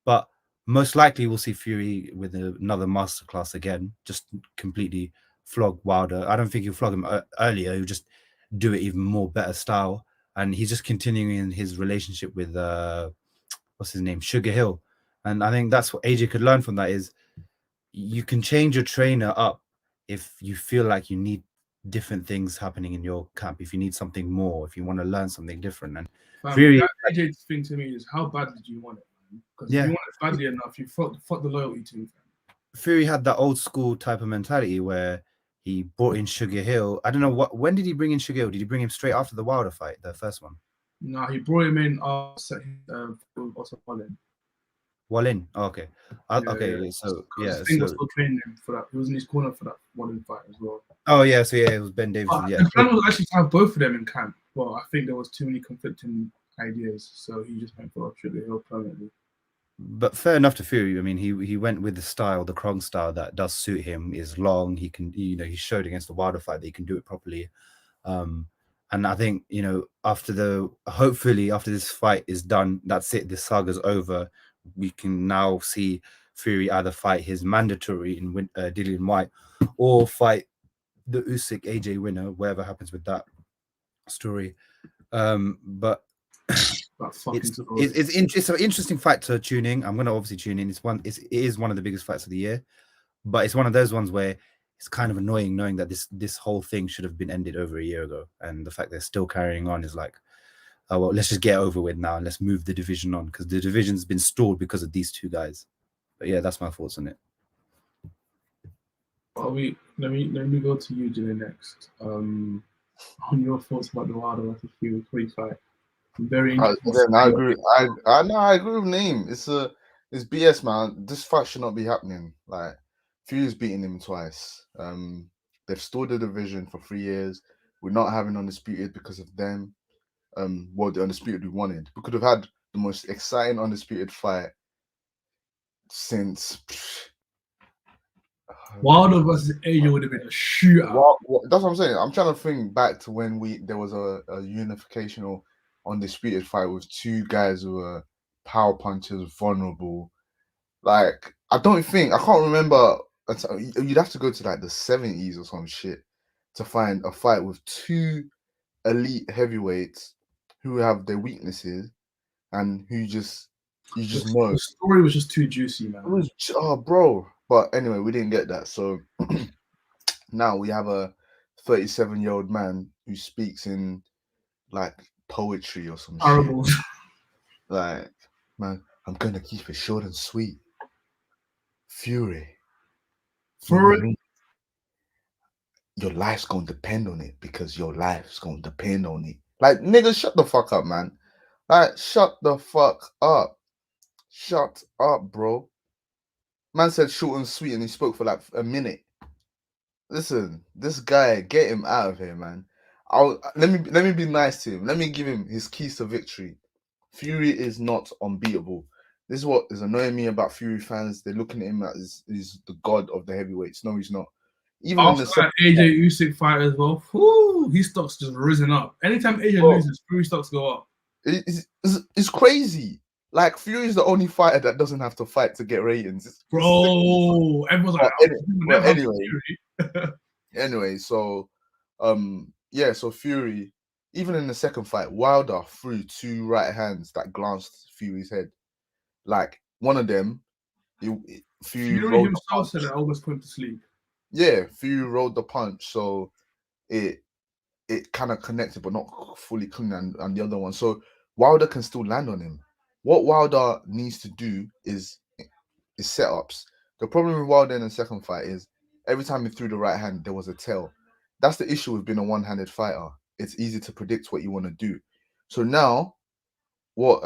but most likely we'll see Fury with another masterclass again, just completely flog Wilder. I don't think he'll flog him earlier. He'll just do it even more better style, and he's just continuing his relationship with what's his name, Sugar Hill. And I think that's what AJ could learn from that is you can change your trainer up if you feel like you need different things happening in your camp, if you need something more, if you want to learn something different. And Fury, AJ's thing to me is how bad did you want it? Because if you want it badly enough, you fought the loyalty to him. Fury had that old school type of mentality where he brought in Sugar Hill. I don't know when did he bring in Sugar Hill? Did he bring him straight after the Wilder fight, the first one? No, he brought him in also Wallin. Oh, okay. Okay. Yeah. So was still training him for that. He was in his corner for that Wallin fight as well. Oh yeah. So it was Ben Davidson. The plan was actually to have both of them in camp, but I think there was too many conflicting ideas, so he just went for Sugar Hill permanently. but fair enough to Fury. I mean, he went with the style, the Krong style that does suit him. Is long. He can, he showed against the Wilder fight that he can do it properly. And I think, hopefully after this fight is done, that's it. This saga's over. We can now see Fury either fight his mandatory in Dillian White, or fight the Usyk AJ winner, whatever happens with that story. But it's an interesting fight to tune in. I'm gonna obviously tune in. It is one of the biggest fights of the year, but it's one of those ones where it's kind of annoying knowing that this whole thing should have been ended over a year ago, and the fact they're still carrying on is like, oh, well, let's just get over with now and let's move the division on, because the division's been stalled because of these two guys. But yeah, that's my thoughts on it. Let me go to you, Julian, next. On your thoughts about the Wilder versus Fury fight. Very interesting. I agree. I agree with Naeem. It's BS, man. This fight should not be happening. Like, Fury's beating him twice. They've stalled the division for 3 years. We're not having Undisputed because of them. The Undisputed we wanted. We could have had the most exciting Undisputed fight since Wilder versus AJ would have been a shootout. That's what I'm saying. I'm trying to think back to when there was a unification or Undisputed fight with two guys who were power punchers, vulnerable. Like, I can't remember. You'd have to go to like the 70s or some shit to find a fight with two elite heavyweights who have their weaknesses and who you just know. The story was just too juicy, man. It was, bro. But anyway, we didn't get that. So now we have a 37-year-old man who speaks in like poetry or some Horrible. shit. Like, man, I'm gonna keep it short and sweet. Fury. Your life's gonna depend on it, because your life's gonna depend on it. Like, nigga, shut the fuck up, man. Like, shut the fuck up. Shut up, bro. Man said short and sweet and he spoke for like a minute. Listen, this guy, get him out of here, man. Let me be nice to him. Let me give him his keys to victory. Fury is not unbeatable. This is what is annoying me about Fury fans. They're looking at him as he's the god of the heavyweights. No, he's not. Even after that AJ Usyk fight as well, his stocks just risen up. Anytime AJ loses, Fury stocks go up. It's crazy. Like, Fury is the only fighter that doesn't have to fight to get ratings. Bro, everyone's like, anyway, so so Fury, even in the second fight, Wilder threw two right hands that glanced Fury's head. Like, one of them, Fury himself said it almost put him to sleep. Yeah, Fury rolled the punch, so it kind of connected, but not fully clean, and the other one. So Wilder can still land on him. What Wilder needs to do is setups. The problem with Wilder in the second fight is every time he threw the right hand, there was a tail. That's the issue with being a one-handed fighter. It's easy to predict what you want to do. So now, what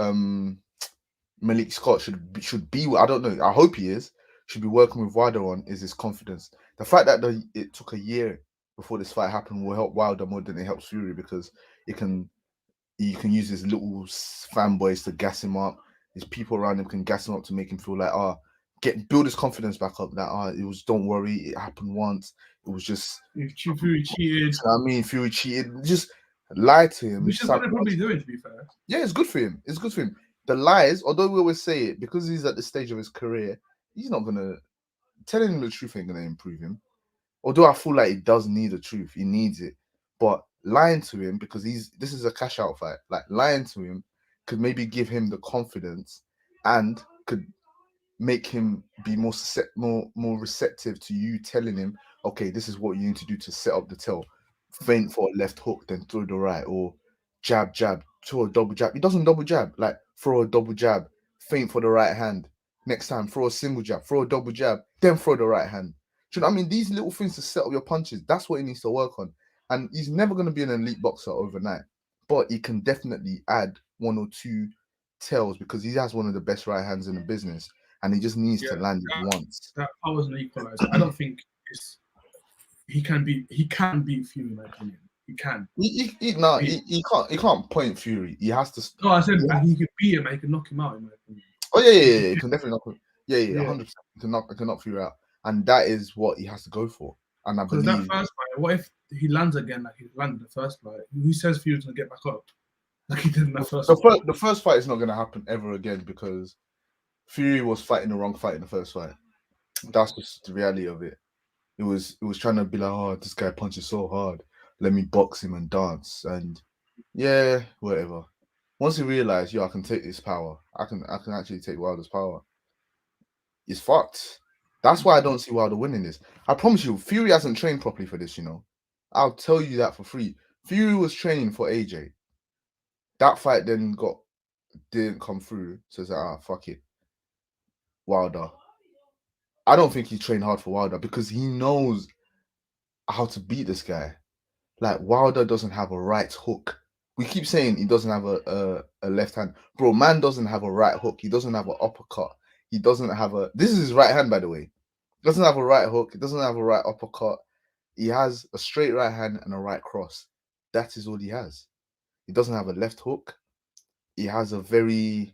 Malik Scott should be, I don't know, I hope he is, should be working with Wilder on is his confidence. The fact that it took a year before this fight happened will help Wilder more than it helps Fury, because you can use his little fanboys to gas him up. His people around him can gas him up to make him feel like, build his confidence back up. That it was, don't worry, it happened once. It was just Fury cheated. Fury cheated. Just lie to him. Which is what they're probably doing, to be fair. Yeah, it's good for him. It's good for him. The lies, although we always say it, because he's at the stage of his career, he's not gonna telling him the truth ain't gonna improve him. Although I feel like he does need the truth, he needs it. But lying to him, because this is a cash out fight, like, lying to him could maybe give him the confidence and could make him be more receptive to you telling him, okay, this is what you need to do to set up the tail. Feint for a left hook, then throw the right, or jab, throw a double jab. He doesn't double jab, like, throw a double jab, feint for the right hand. Next time, throw a single jab, throw a double jab, then throw the right hand. Do you know what I mean? These little things to set up your punches, that's what he needs to work on. And he's never going to be an elite boxer overnight, but he can definitely add one or two tails, because he has one of the best right hands in the business, and he just needs to land it once. That was an equalizer. I don't think he can beat Fury, in my opinion. He can. He can't point Fury. He has to. No, I said he could beat him. He could knock him out, in my opinion. Oh yeah. He can definitely knock. Yeah, Yeah. 100%. He can knock Fury out, and that is what he has to go for. And I Because that believe first fight, what if he lands again like he landed the first fight? Who says Fury's gonna get back up like he did in that first fight? the first fight is not going to happen ever again because Fury was fighting the wrong fight in the first fight. That's just the reality of it. It was trying to be like, oh, this guy punches so hard. Let me box him and dance. And yeah, whatever. Once he realized, yo, I can take this power. I can actually take Wilder's power. It's fucked. That's why I don't see Wilder winning this. I promise you, Fury hasn't trained properly for this, you know. I'll tell you that for free. Fury was training for AJ. That fight then didn't come through. So it's like, fuck it. Wilder. I don't think he trained hard for Wilder because he knows how to beat this guy. Like Wilder doesn't have a right hook. We keep saying he doesn't have a left hand. Bro, man doesn't have a right hook. He doesn't have an uppercut. He doesn't have a... This is his right hand, by the way. He doesn't have a right hook. He doesn't have a right uppercut. He has a straight right hand and a right cross. That is all he has. He doesn't have a left hook. He has a very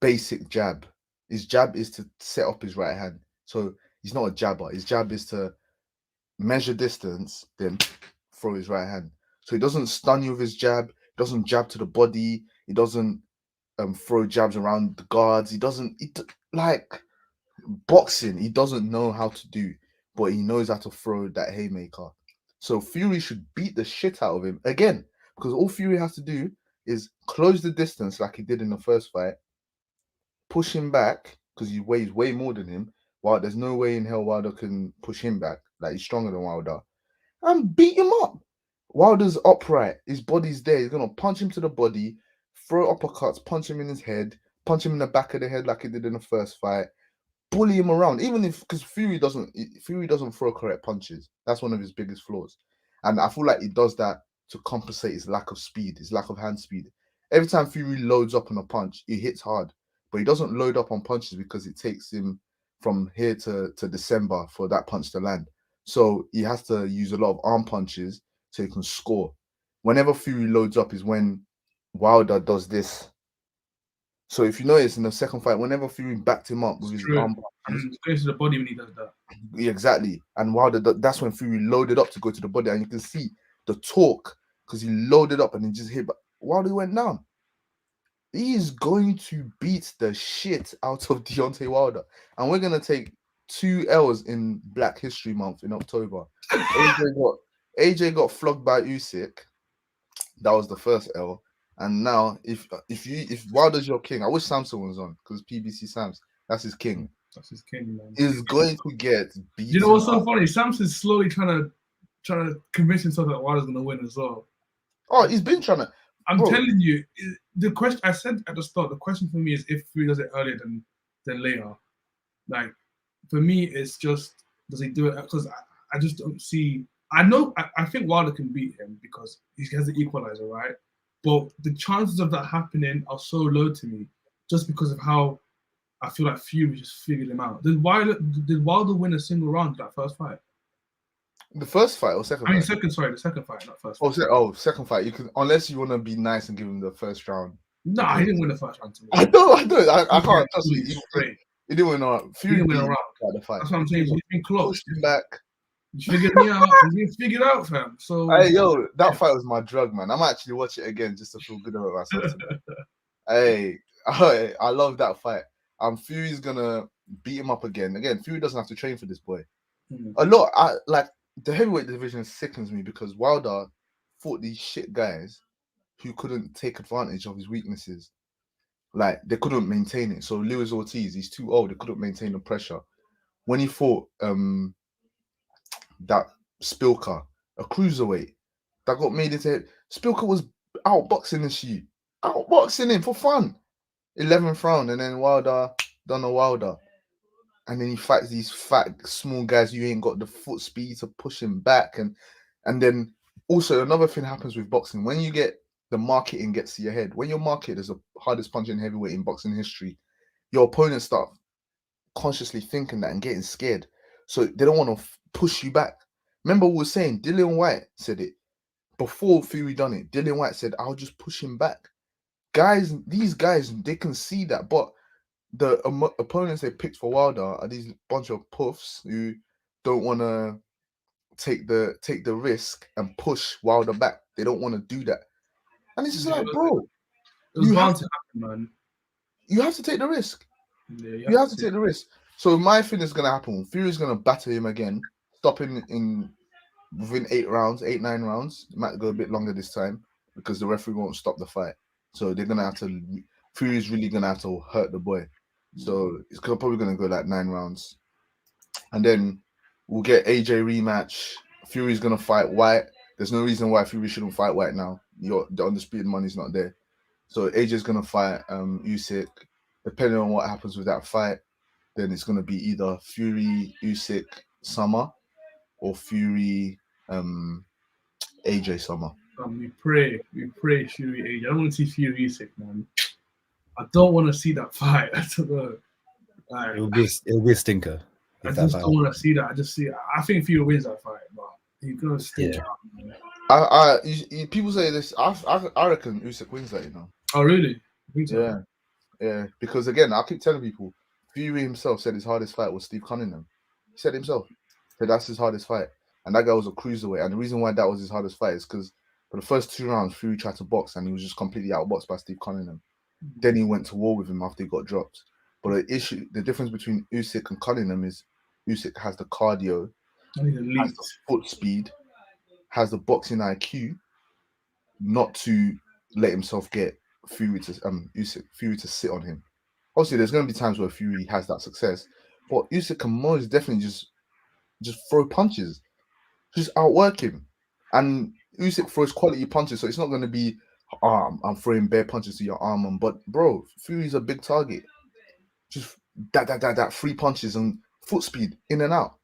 basic jab. His jab is to set up his right hand. So he's not a jabber. His jab is to measure distance, then throw his right hand. So he doesn't stun you with his jab. He doesn't jab to the body. He doesn't throw jabs around the guards. He doesn't... like boxing, he doesn't know how to do, but he knows how to throw that haymaker. So Fury should beat the shit out of him again, because all Fury has to do is close the distance like he did in the first fight, push him back because he weighs way more than him. While there's no way in hell Wilder can push him back, like he's stronger than Wilder, and beat him up. Wilder's upright, his body's there. He's gonna punch him to the body, throw uppercuts, punch him in his head, punch him in the back of the head like he did in the first fight. Bully him around, even if because Fury doesn't throw correct punches. That's one of his biggest flaws, and I feel like he does that to compensate his lack of speed, his lack of hand speed. Every time Fury loads up on a punch, he hits hard, but he doesn't load up on punches because it takes him from here to December for that punch to land. So he has to use a lot of arm punches so he can score. Whenever Fury loads up is when Wilder does this. So if you notice in the second fight, whenever Fury backed him up with his arm punches, and goes to the body when he does that. yeah, exactly. And Wilder, that's when Fury loaded up to go to the body, and you can see the torque because he loaded up and he just hit. But Wilder went down. He is going to beat the shit out of Deontay Wilder, and we're gonna take 2 L's in Black History Month in October. AJ got flogged by Usyk. That was the first L. And now, if Wilder's your king, I wish Samson was on because PBC Sams, that's his king. That's his king, man. Is going to get beaten. You know what's so funny? Samson's slowly trying to convince himself that Wilder's gonna win as well. Oh, he's been trying to. I'm telling you, the question I said at the start. The question for me is if Fury does it earlier than later. Like for me, it's just does he do it? Because I just don't see. I know I think Wilder can beat him because he has the equalizer, right? But the chances of that happening are so low to me, just because of how I feel like Fury just figured him out. Did Wilder win a single round that first fight? The first fight or second? I mean, fight? the second fight, not first. Second fight. You can, unless you want to be nice and give him the first round. No, he didn't win the first round to me. I don't. I can't trust you. He didn't win a round. Fury didn't win a round. The fight. That's what I'm saying. He's been close. Pushed him back. You figured me out. You figured out, fam. So hey, yo, that fight was my drug, man. I'm actually watch it again just to feel good about myself. Hey, I love that fight. Fury's gonna beat him up again. Again, Fury doesn't have to train for this boy. A lot. The heavyweight division sickens me because Wilder fought these shit guys who couldn't take advantage of his weaknesses. Like they couldn't maintain it. So Luis Ortiz, he's too old. They couldn't maintain the pressure. When he fought that Spilker, a cruiserweight that got made into Spilker was outboxing this shit, outboxing him for fun. 11th round, and then Wilder done a Wilder, and then he fights these fat small guys who ain't got the foot speed to push him back, and then also another thing happens with boxing when you get the marketing gets to your head. When you're marketed as the hardest punching heavyweight in boxing history, your opponents start consciously thinking that and getting scared, so they don't want to push you back. Remember we were saying Dillian White said it before Fury done it. Dillian White said, I'll just push him back. these guys, they can see that, but the opponents they picked for Wilder are these bunch of puffs who don't want to take the risk and push Wilder back. They don't want to do that, and it's just like, bro, It was you bound have to happen, man. you have to take the risk. Yeah, You have to take the risk. So my thing is gonna happen. Fury's gonna batter him again, stop him in within 8 rounds, 8-9 rounds. It might go a bit longer this time because the referee won't stop the fight. So they're gonna have to. Fury's really gonna have to hurt the boy. So it's probably gonna go like 9 rounds, and then we'll get AJ rematch. Fury's gonna fight White. There's no reason why Fury shouldn't fight White now. The undisputed money's not there. So AJ's gonna fight Usyk. Depending on what happens with that fight, then it's gonna be either Fury Usyk Summer or Fury AJ Summer. We pray Fury AJ. I don't want to see Fury Usyk, man. I don't want to see that fight. I don't know. Like, It'll be a stinker. I just don't want to see that. I think Fury wins that fight, but he's gonna stink out. Man. People say this. I reckon Usyk wins that. You know. Oh really? I think so. Yeah. Because again, I keep telling people, Fury himself said his hardest fight was Steve Cunningham. He said himself, that's his hardest fight, and that guy was a cruiserweight. And the reason why that was his hardest fight is because for the first 2 rounds, Fury tried to box, and he was just completely outboxed by Steve Cunningham. Then he went to war with him after he got dropped. But the difference between Usyk and Cunningham is Usyk has the cardio, has the foot speed, has the boxing IQ, not to let himself get Fury to sit on him. Obviously, there's going to be times where Fury has that success, but Usyk can most definitely just throw punches, just outwork him, and Usyk throws quality punches, so it's not going to be I'm throwing bare punches to your arm, but bro, Fury's a big target. Just that 3 punches and foot speed in and out.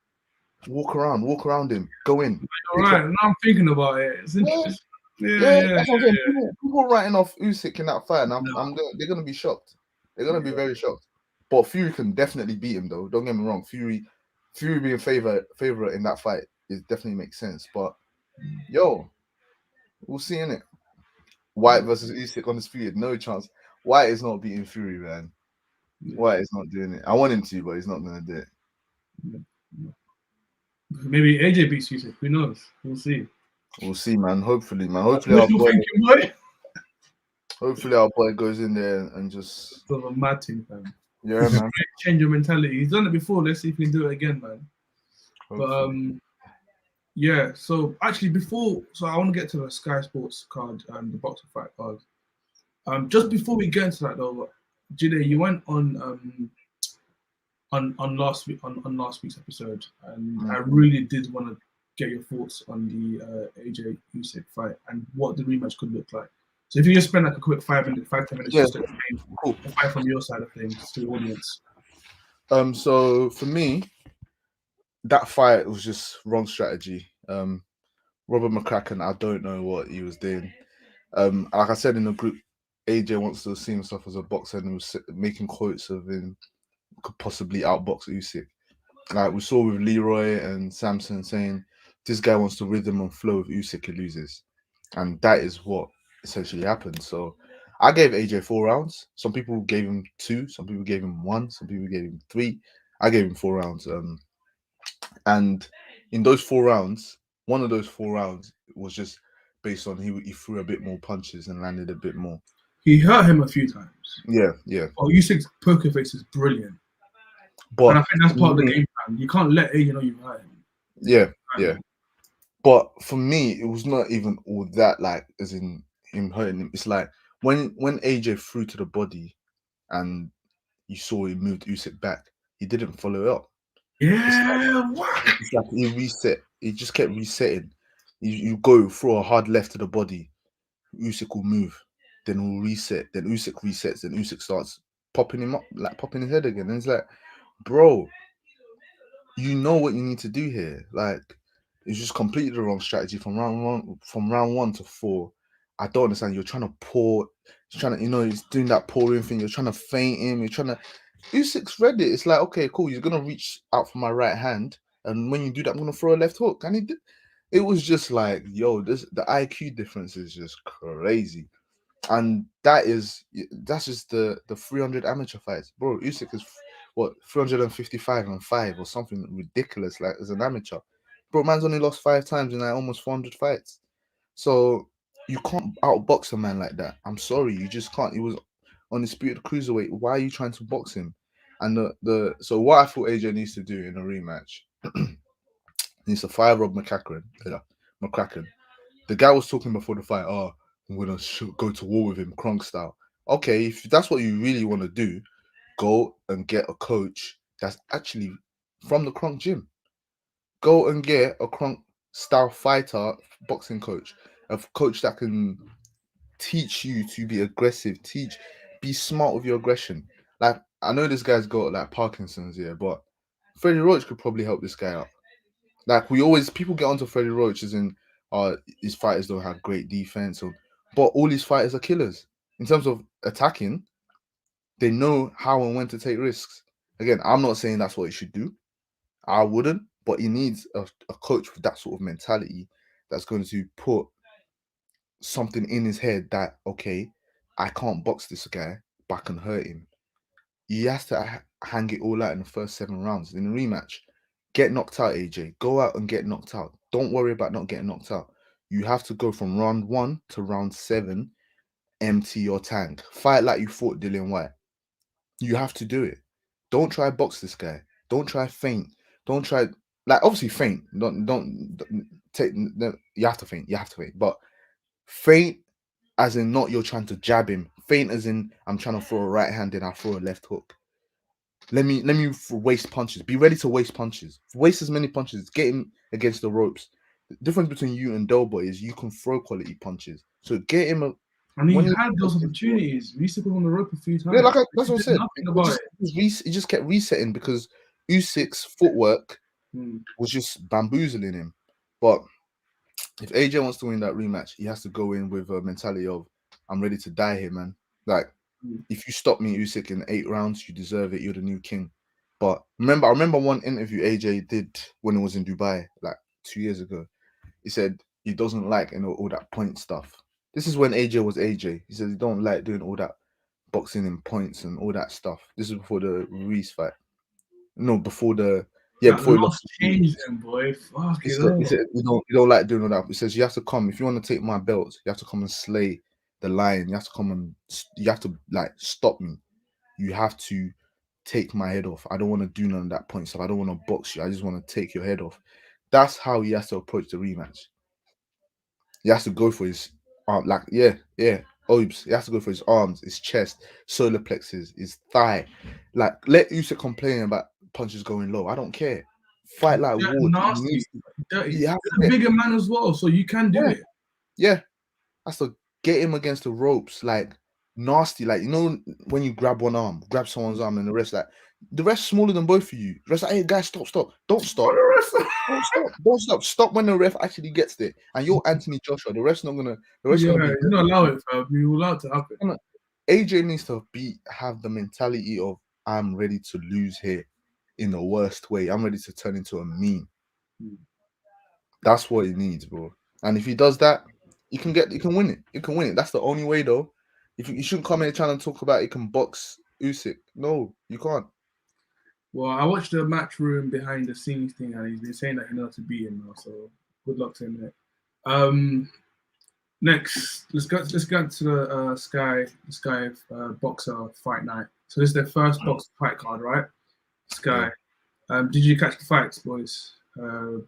Walk around him, go in. All right, now I'm thinking about it. It's interesting. Yeah. That's what I'm saying. People writing off Usyk in that fight, and they're gonna be shocked. They're gonna be very shocked. But Fury can definitely beat him, though. Don't get me wrong. Fury being favorite in that fight definitely makes sense. But we'll see in it. White versus Usyk on this Fury, no chance. White is not beating Fury, man. White is not doing it. I want him to, but he's not gonna do it. Maybe AJ beats Usyk. Who knows? We'll see. We'll see, man. Hopefully, man. Hopefully our boy goes in there and just sort of a mad thing, man. Yeah, man. Change your mentality. He's done it before. Let's see if he can do it again, man. Hopefully. But yeah. So actually, I want to get to the Sky Sports card and the boxing fight card. Just before we get into that, though, Julian, you went on last week's episode, and I really did want to get your thoughts on the AJ Usyk fight and what the rematch could look like. So if you just spend like a quick 5-10 minutes just to explain the fight from your side of things to the audience. So for me, that fight was just wrong strategy. Robert McCracken, I don't know what he was doing. Like I said in the group, AJ wants to see himself as a boxer and was making quotes of him could possibly outbox Usyk. Like we saw with Leroy and Samson saying this guy wants to rhythm and flow with Usyk, he loses. And that is what essentially happened. So I gave AJ 4 rounds. Some people gave him 2, some people gave him 1, some people gave him 3. I gave him 4 rounds. And in those 4 rounds, one of those 4 rounds was just based on he threw a bit more punches and landed a bit more. He hurt him a few times. Yeah. Oh, Usyk's poker face is brilliant. But and I think that's part of the game plan. You can't let AJ know you hurt him. Yeah. But for me, it was not even all that, like, as in him hurting him. It's like when AJ threw to the body and you saw he moved Usyk back, he didn't follow it up. It's like he reset. He just kept resetting. You go throw a hard left to the body, Usyk will move, then he'll reset, then Usyk resets, then Usyk starts popping him up, like popping his head again. And it's like, bro, you know what you need to do here. Like, it's just completely the wrong strategy from round one to 4. I don't understand. You're trying to pour, he's doing that pouring thing. You're trying to feint him. Usyk's read it. It's like, okay, cool. You're gonna reach out for my right hand, and when you do that, I'm gonna throw a left hook. And he did. It was just like, the IQ difference is just crazy. And that's just the 300 amateur fights, bro. Usyk is what 355 and 5 or something ridiculous, like as an amateur, bro. Man's only lost 5 times in like almost 400 fights. So you can't outbox a man like that. I'm sorry, you just can't. He was undisputed cruiserweight. Why are you trying to box him? And so what I thought AJ needs to do in a rematch, he needs to fire Rob McCracken. The guy was talking before the fight. Oh, I'm gonna go to war with him, Kronk style. Okay, if that's what you really want to do, go and get a coach that's actually from the Kronk gym. Go and get a Kronk style fighter boxing coach, a coach that can teach you to be aggressive, be smart with your aggression. Like, I know this guy's got like Parkinson's here, but Freddie Roach could probably help this guy out. Like, people get onto Freddie Roach as in his fighters don't have great defense, but all his fighters are killers. In terms of attacking, they know how and when to take risks. Again, I'm not saying that's what he should do. I wouldn't, but he needs a coach with that sort of mentality that's going to put something in his head that, okay, I can't box this guy, but I can hurt him. He has to hang it all out in the first 7 rounds. In a rematch, get knocked out, AJ. Go out and get knocked out. Don't worry about not getting knocked out. You have to go from round 1 to round 7, empty your tank. Fight like you fought Dillian White. You have to do it. Don't try box this guy. Don't try feint. Don't try, like, obviously feint. Don't take. You have to feint. You have to feint. But feint as in not you're trying to jab him. Feint as in I'm trying to throw a right hand and I'll throw a left hook. Let me waste punches. Be ready to waste punches. Waste as many punches. Get him against the ropes. The difference between you and Doughboy is you can throw quality punches. So get him And he had those opportunities. We used to go on the rope a few times. Yeah, that's what I said. He just kept resetting because Usyk's footwork was just bamboozling him. But if AJ wants to win that rematch, he has to go in with a mentality of, I'm ready to die here, man. Like, if you stop me, Usyk, in 8 rounds, you deserve it. You're the new king. But I remember one interview AJ did when he was in Dubai, like 2 years ago. He said he doesn't like all that point stuff. This is when AJ was AJ. He says he don't like doing all that boxing in points and all that stuff. This is before the Ruiz fight. No, before the before he lost. Changed him, boy. Fuck he said you don't like doing all that. He says you have to come if you want to take my belts. You have to come and slay the lion. You have to come and you have to like stop me. You have to take my head off. I don't want to do none of that point stuff. I don't want to box you. I just want to take your head off. That's how he has to approach the rematch. He has to go for his arm, Obes. He has to go for his arms, his chest, solar plexus, his thigh. Like, let Usyk complain about punches going low. I don't care. Fight like Ward. Nasty. He's a bigger man as well, so you can do it. Yeah. Has to get him against the ropes, like nasty. Like, you know, when you grab grab someone's arm, and the rest smaller than both of you. The rest like, hey guys, stop. Don't stop. Don't stop. Stop when the ref actually gets there. And you're Anthony Joshua. The ref's not gonna. You're not allow it, fam. You allow it to happen. AJ needs to have the mentality of, I'm ready to lose here in the worst way. I'm ready to turn into a meme. That's what he needs, bro. And if he does that, you can win it. You can win it. That's the only way, though. If you shouldn't come here trying to talk about he can box Usyk. No, you can't. Well, I watched the matchroom behind the scenes thing, and he's been saying that he knows to beat him now. So good luck to him there. Next, let's go to the Sky Boxer Fight Night. So this is their first boxer fight card, right? Sky. Yeah. Did you catch the fights, boys?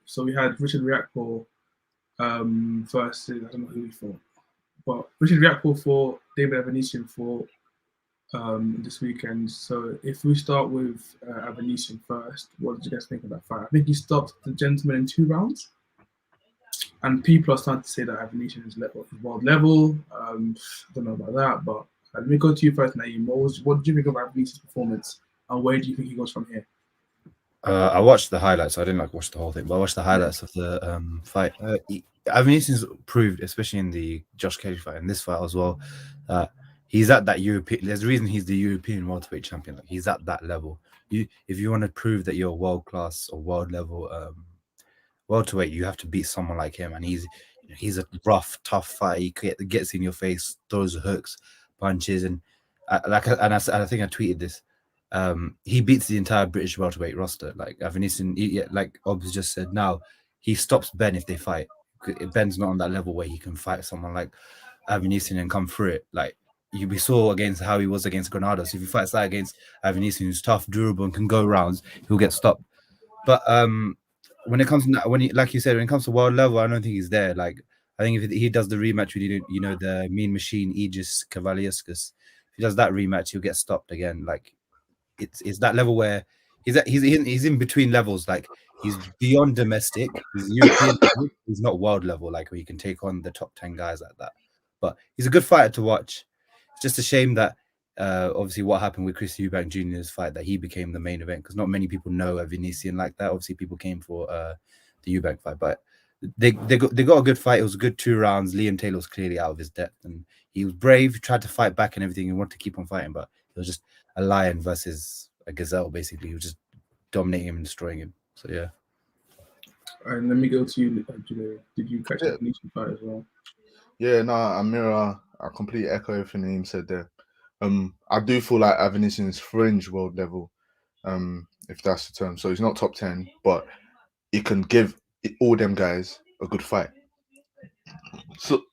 So we had Richard Riakpo versus, I don't know who he fought, but Richard Riakpo fought David Avanesian for this weekend. So if we start with Avanesian first, what did you guys think of that fight? I think he stopped the gentleman in 2 rounds. And people are starting to say that Avanesian is world level. I don't know about that, but let me go to you first, Naeem. What did you think of Avanesian's performance, and where do you think he goes from here? I watched the highlights. I didn't watch the whole thing, but I watched the highlights of the fight. Avanesian's proved, especially in the Josh Kelly fight and this fight as well, he's at that European. There's a reason he's the European welterweight champion. Like, he's at that level. If you want to prove that you're world class or world level welterweight, you have to beat someone like him, and he's he's a rough, tough fight. He gets in your face, throws hooks, punches, and I think I tweeted this. He beats the entire British welterweight roster. Like Avanesian, like Obbs just said. Now he stops Ben if they fight. Ben's not on that level where he can fight someone like Avanesian and come through it. Like we saw against how he was against Granados. If he fights that against Avanesian, who's tough, durable, and can go rounds, he'll get stopped. But when it comes to like you said, when it comes to world level, I don't think he's there. Like I think if he does the rematch with the Mean Machine Aegis Kavaliauskas, if he does that rematch, he'll get stopped again. Like it's that level where he's in between levels. Like he's beyond domestic, he's European level, he's not world level, like where you can take on the top 10 guys like that. But he's a good fighter to watch. It's just a shame that obviously what happened with Chris Eubank Jr.'s fight, that he became the main event, because not many people know a Venetian like that. Obviously people came for the Eubank fight, but they got a good fight. It was a good 2 rounds. Liam Taylor was clearly out of his depth, and he was brave, tried to fight back and everything, and wanted to keep on fighting, but it was just a lion versus a gazelle, basically. He was just dominating him and destroying him. So yeah. And let me go to you, Julian. Did you catch the Venetian fight as well? Yeah, no, I completely echo everything Naeem said there. I do feel like Avanesian is fringe world level, if that's the term. So he's not top 10, but he can give all them guys a good fight. So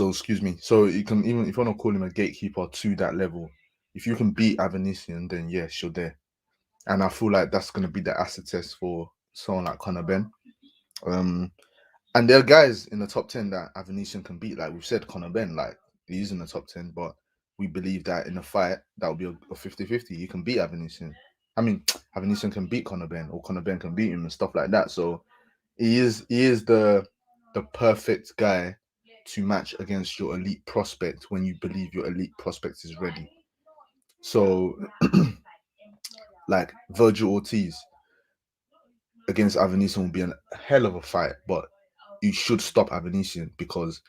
excuse me. So you can, even if you want to call him a gatekeeper to that level, if you can beat Avanesian, then yes, you're there. And I feel like that's going to be the acid test for someone like Conor Ben. And there are guys in the top 10 that Avanesian can beat. Like we've said, Conor Ben, like he's in the top 10, but we believe that in a fight, that will be a 50-50. He can beat Avanesian. I mean, Avanesian can beat Conor Ben, or Conor Ben can beat him and stuff like that. So he is the perfect guy to match against your elite prospect when you believe your elite prospect is ready. So like Virgil Ortiz against Avanesian will be a hell of a fight, but you should stop Avanesian because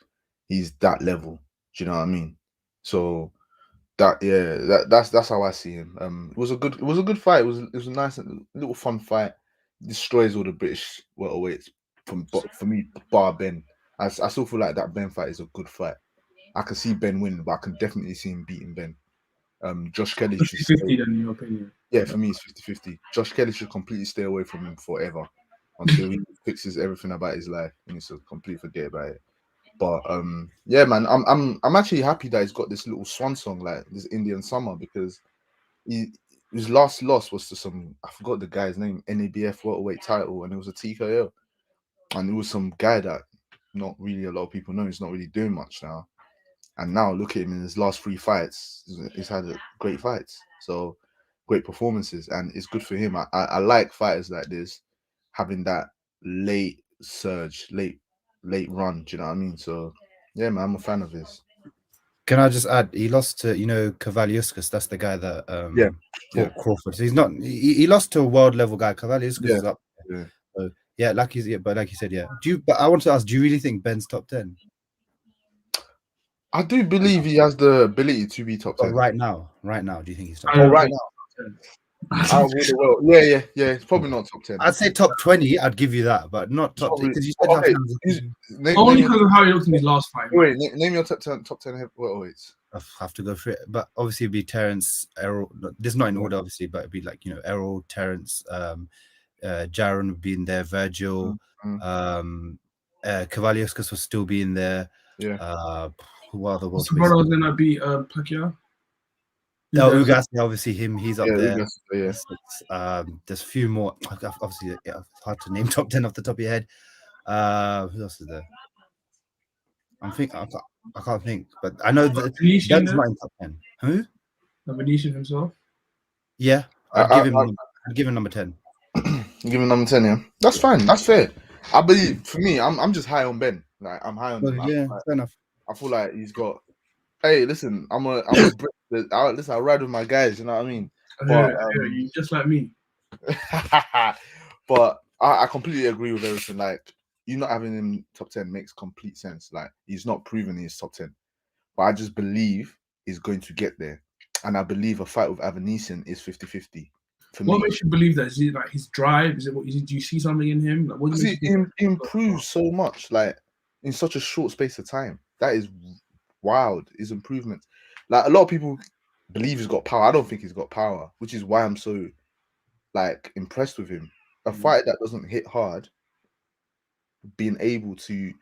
he's that level. Do you know what I mean? So that's how I see him. It was a good fight. It was a nice little fun fight. Destroys all the British welterweights for me, bar Ben. I still feel like that Ben fight is a good fight. I can see Ben winning, but I can definitely see him beating Ben. Josh Kelly should 50-50 then, in your opinion. Yeah, for me it's 50-50. Josh Kelly should completely stay away from him forever until he fixes everything about his life. He needs to completely forget about it. But yeah, man, I'm actually happy that he's got this little swan song, like this Indian Summer, because his last loss was to some, I forgot the guy's name, NABF welterweight title, and it was a TKO, and it was some guy that not really a lot of people know. He's not really doing much now, and now look at him in his last 3 fights. He's had great fights, so great performances, and it's good for him. I like fighters like this having that late surge, late run. Do you know what I mean? So yeah, man, I'm a fan of his. Can I just add, he lost to Kavaliauskas. That's the guy that fought Crawford. So he's not. He lost to a world level guy. Kavaliauskas is up there. Yeah. So, yeah, like you said, yeah. But I want to ask, do you really think Ben's top 10? I do believe he has the ability to be top 10. Right now, do you think he's top 10? 10? Right now. Yeah. It's probably not top 10. I'd say top 20. I'd give you that, but not top 10. Because you said only because of how he looked in his last fight. Wait, name your top 10 welterweights. I have to go through it, but obviously it'd be Terence, Errol. This is not in order, obviously, but it'd be like Errol, Terence, Jaron would be in there, Virgil, Kavaliauskas will still be in there. Yeah. Who are the What's the brother was gonna be Pacquiao? No, Ugas, obviously him. He's up there. Ugas, there's a few more. Obviously, it's hard to name top 10 off the top of your head. Who else is there? I can't think, but I know that Ben's not in top 10. Who? The Venetian himself. Yeah, I'd give him number 10. Give him number 10, yeah. That's fine. That's fair. I believe, for me, I'm just high on Ben. Like I'm high on him. Yeah, fair enough. I feel like he's got. Hey, listen, I'm a listen, I ride with my guys. You know what I mean? But you just like me. But I completely agree with everything. Like you not having him top 10 makes complete sense. Like he's not proven he's top 10, but I just believe he's going to get there, and I believe a fight with Avanesian is 50-50. What makes you believe that? Is it like his drive? Is it do you see something in him? Like, he improves so much. Like in such a short space of time. That is wild. His improvements. Like a lot of people believe he's got power. I don't think he's got power, which is why I'm so like impressed with him. A fight that doesn't hit hard, being able to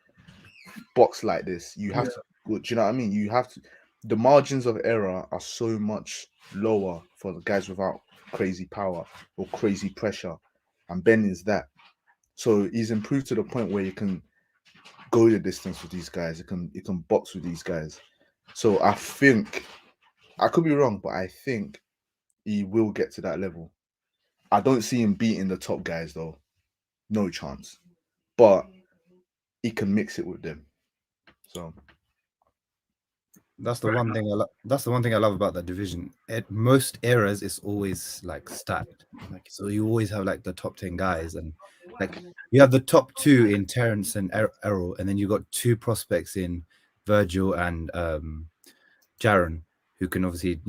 box like this, you have to. Do you know what I mean? You have to. The margins of error are so much lower for the guys without crazy power or crazy pressure, and Ben is that. So he's improved to the point where you can go the distance with these guys. You can box with these guys. So I think I could be wrong, but I think he will get to that level. I don't see him beating the top guys though, no chance. But he can mix it with them. So that's the one thing that's the one thing I love about that division. At most eras, it's always like stacked. Like so, you always have like the top 10 guys, and like you have the top 2 in Terrence and Errol, and then you got 2 prospects in Virgil and Jaron, who can obviously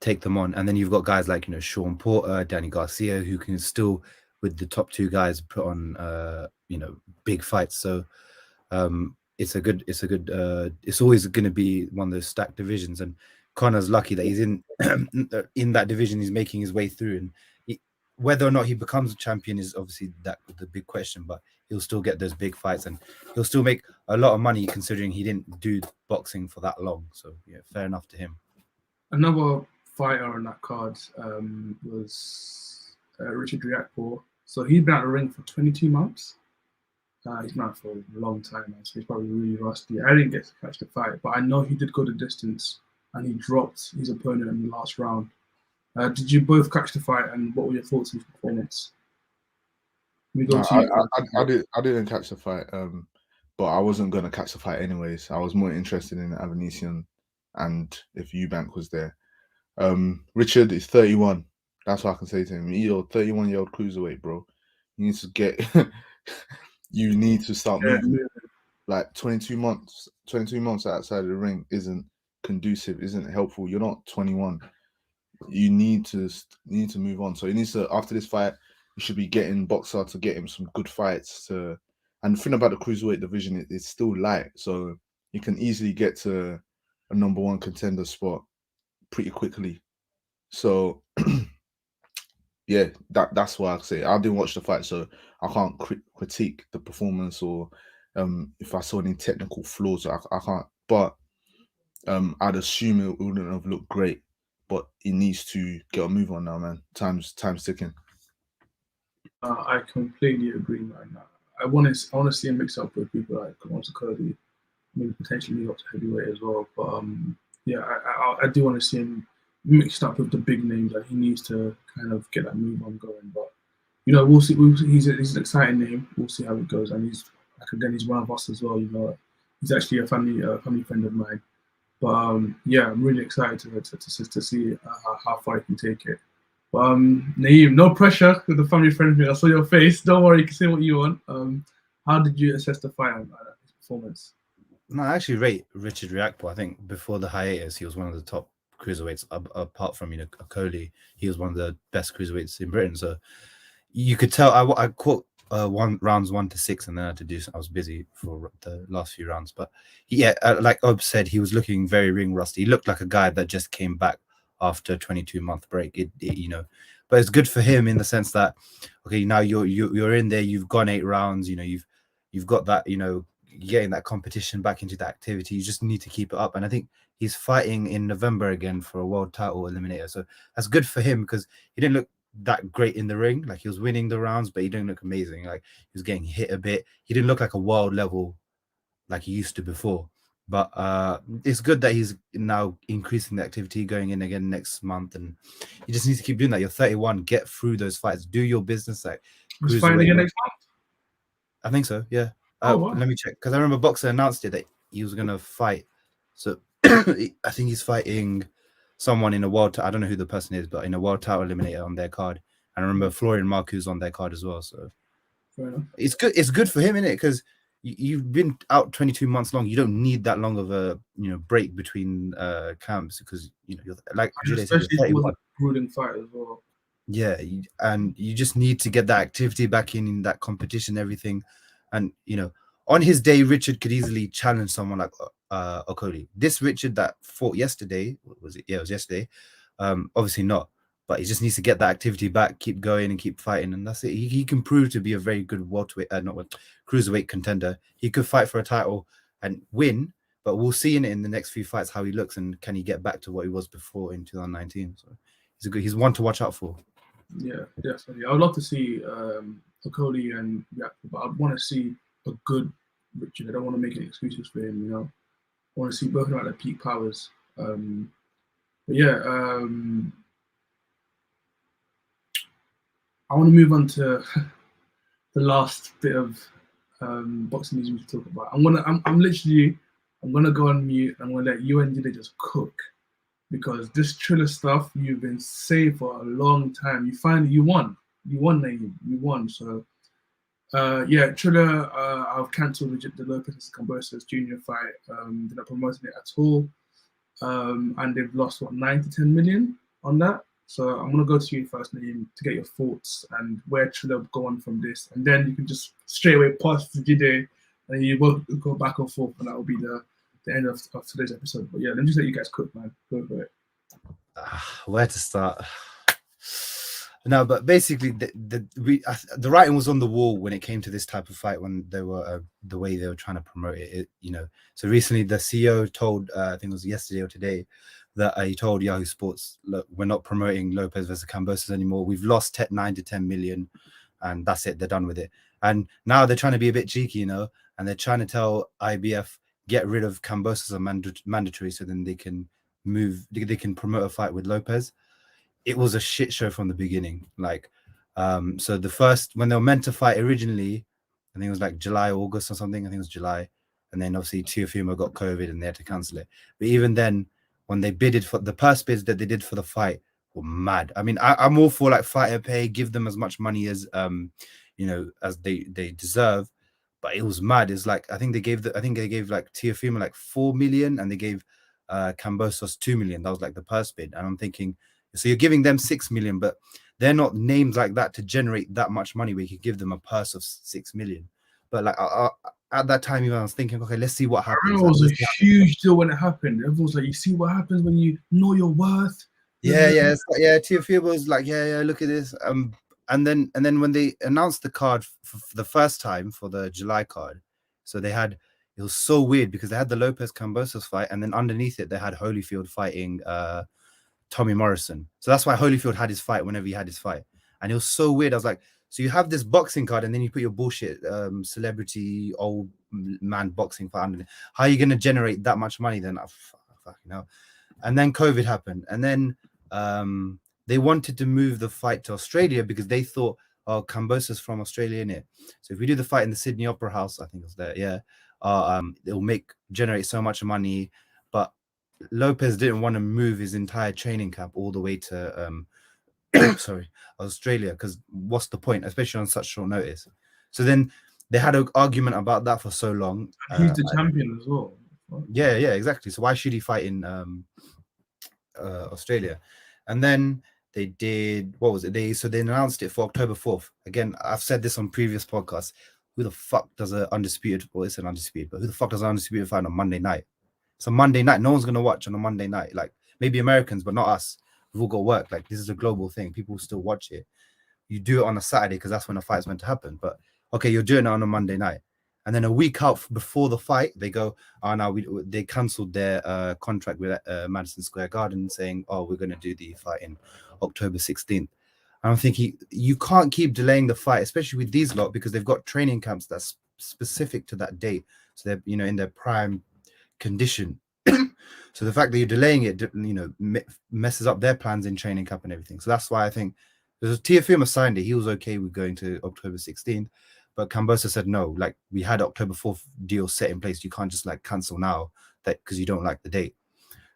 take them on, and then you've got guys like Sean Porter, Danny Garcia, who can still with the top 2 guys put on big fights. So it's always going to be one of those stacked divisions, and Connor's lucky that he's in that division. He's making his way through, and whether or not he becomes a champion is obviously the big question, but he'll still get those big fights and he'll still make a lot of money considering he didn't do boxing for that long. So yeah, fair enough to him. Another fighter on that card was Richard Riakpo. So he's been out of the ring for 22 months. He's been out for a long time now, so he's probably really rusty. I didn't get to catch the fight, but I know he did go the distance and he dropped his opponent in the last round. Did you both catch the fight, and what were your thoughts on his performance? I didn't catch the fight, but I wasn't going to catch the fight anyways. I was more interested in Avanesian and if Eubank was there. Richard is 31. That's what I can say to him. You're a 31-year-old cruiserweight, bro. You need to get... you need to start moving. Like 22 months outside of the ring isn't conducive, isn't helpful. You're not 21. You need to move on. So he needs to, after this fight, he should be getting Boxer to get him some good fights. And the thing about the cruiserweight division, it's still light, so you can easily get to a number 1 contender spot pretty quickly. So yeah, that's why I say I didn't watch the fight, so I can't critique the performance or if I saw any technical flaws. I can't. But I'd assume it wouldn't have looked great. But he needs to get a move on now, man. Time's ticking. I completely agree, man. I want to see him mix up with people like Alonso Cody, maybe potentially move up to heavyweight as well. But yeah, I do want to see him mixed up with the big names. That he needs to kind of get that move on going. But we'll see. He's an exciting name. We'll see how it goes. And he's he's one of us as well. He's actually a family friend of mine. But yeah, I'm really excited to see how far he can take it. But Naeem, no pressure with the family friend thing. I saw your face. Don't worry, you can say what you want. How did you assess the fight and his performance? No, I actually rate Richard Riakpo. I think before the hiatus, he was one of the top cruiserweights. Apart from Coley, he was one of the best cruiserweights in Britain. So you could tell. I caught rounds 1 to 6, and then I had to do. I was busy for the last few rounds, but yeah, like Ob said, he was looking very ring rusty. He looked like a guy that just came back after a 22-month break. But it's good for him in the sense that okay, now you're in there. You've gone 8 rounds. You've got that. Getting that competition back into that activity. You just need to keep it up, and I think he's fighting in November again for a world title eliminator. So that's good for him because he didn't look that great in the ring. Like he was winning the rounds, but he didn't look amazing. Like he was getting hit a bit. He didn't look like a world level like he used to before. But it's good that he's now increasing the activity, going in again next month, and you just need to keep doing that. You're 31. Get through those fights. Do your business. Like he's fighting again next month. I think so. Yeah. Wow. Let me check because I remember Boxer announced it that he was gonna fight. So I think he's fighting someone in a world. I don't know who the person is, but in a world title eliminator on their card. And I remember Florian Marcus on their card as well. So it's good. It's good for him, isn't it? Because you've been out 22 months long. You don't need that long of a break between camps because you're like especially if it was a grueling fight as well. Yeah, and you just need to get that activity back in that competition, everything. And on his day, Richard could easily challenge someone like Okoli. This Richard that fought yesterday, was it? Yeah, it was yesterday. Obviously not, but he just needs to get that activity back, keep going and keep fighting, and that's it. He can prove to be a very good welterweight, cruiserweight contender. He could fight for a title and win, but we'll see in the next few fights how he looks and can he get back to what he was before in 2019. So he's one to watch out for. Yeah, definitely. I would love to see Okoli and but I want to see a good Richard. I don't want to make any excuses for him. I want to see both of them at their peak powers. But yeah, I want to move on to the last bit of boxing news we can talk about. I'm gonna go on mute. I'm gonna let you and Julian just cook, because this Triller stuff you've been saying for a long time. You won, Naeem. You won. So yeah, Triller, I've cancelled the Lopez Cambosos Junior fight. They're not promoting it at all, and they've lost 9 to 10 million on that. So I'm gonna go to you first, Naeem, to get your thoughts and where Triller go on from this, and then you can just straight away pass to Jide, and you both go back and forth, and that will be the end of today's episode. But yeah, let me just let you guys cook, man. Go for it. Where to start? No, but basically the writing was on the wall when it came to this type of fight, when they were the way they were trying to promote it. So recently the CEO told, I think it was yesterday or today, that he told Yahoo Sports, look, we're not promoting Lopez versus Cambosos anymore. We've lost 9 to 10 million, and that's it. They're done with it. And now they're trying to be a bit cheeky, and they're trying to tell IBF, get rid of Cambosos as mandatory, so then they can promote a fight with Lopez. It was a shit show from the beginning. So the first, when they were meant to fight originally, I think it was like July, August or something. I think it was July. And then obviously Teofimo got COVID and they had to cancel it. But even then, when they bidded for the purse bids that they did for the fight were mad. I mean, I'm all for fighter pay, give them as much money as as they deserve. But it was mad. It's I think they gave Teofimo 4 million, and they gave Cambosos 2 million. That was the purse bid. And I'm thinking, so you're giving them 6 million, but they're not names like that to generate that much money where you could give them a purse of 6 million. But at that time, even I was thinking, okay, let's see what happens. It was a huge deal when it happened. Everyone was you see what happens when you know your worth. Yeah. Teofimo was yeah, look at this. And then when they announced the card for the first time for the July card, so it was so weird because they had the Lopez Cambosos fight, and then underneath it they had Holyfield fighting Tommy Morrison. So that's why Holyfield had his fight whenever he had his fight. And it was so weird. I was like, so you have this boxing card and then you put your bullshit celebrity old man boxing fight underneath. How are you going to generate that much money then? Fucking hell. And then COVID happened. And then they wanted to move the fight to Australia because they thought, oh, Cambosos from Australia, innit? So if we do the fight in the Sydney Opera House, I think it was there, yeah, it'll generate so much money. But Lopez didn't want to move his entire training camp all the way to Australia, because what's the point, especially on such short notice? So then they had an argument about that for so long. He's the champion as well. Yeah, exactly. So why should he fight in Australia? And then they did, what was it? They announced it for October 4th. Again, I've said this on previous podcasts. Who the fuck does an undisputed, well, it's an undisputed, but who the fuck does an undisputed fight on Monday night? It's a Monday night. No one's going to watch on a Monday night. Maybe Americans, but not us. We've all got work. This is a global thing. People still watch it. You do it on a Saturday because that's when the fight's meant to happen. But okay, you're doing it on a Monday night. And then a week out before the fight, they go, oh, now they cancelled their contract with Madison Square Garden, saying, oh, we're going to do the fight in October 16th. And I'm thinking, you can't keep delaying the fight, especially with these lot, because they've got training camps that's specific to that date. So they're, in their prime condition. So the fact that you're delaying it, messes up their plans in training camp and everything. So that's why I think Teofimo signed it. He was okay with going to October 16th, but Cambosos said no. We had October 4th deal set in place. You can't just cancel now because you don't like the date.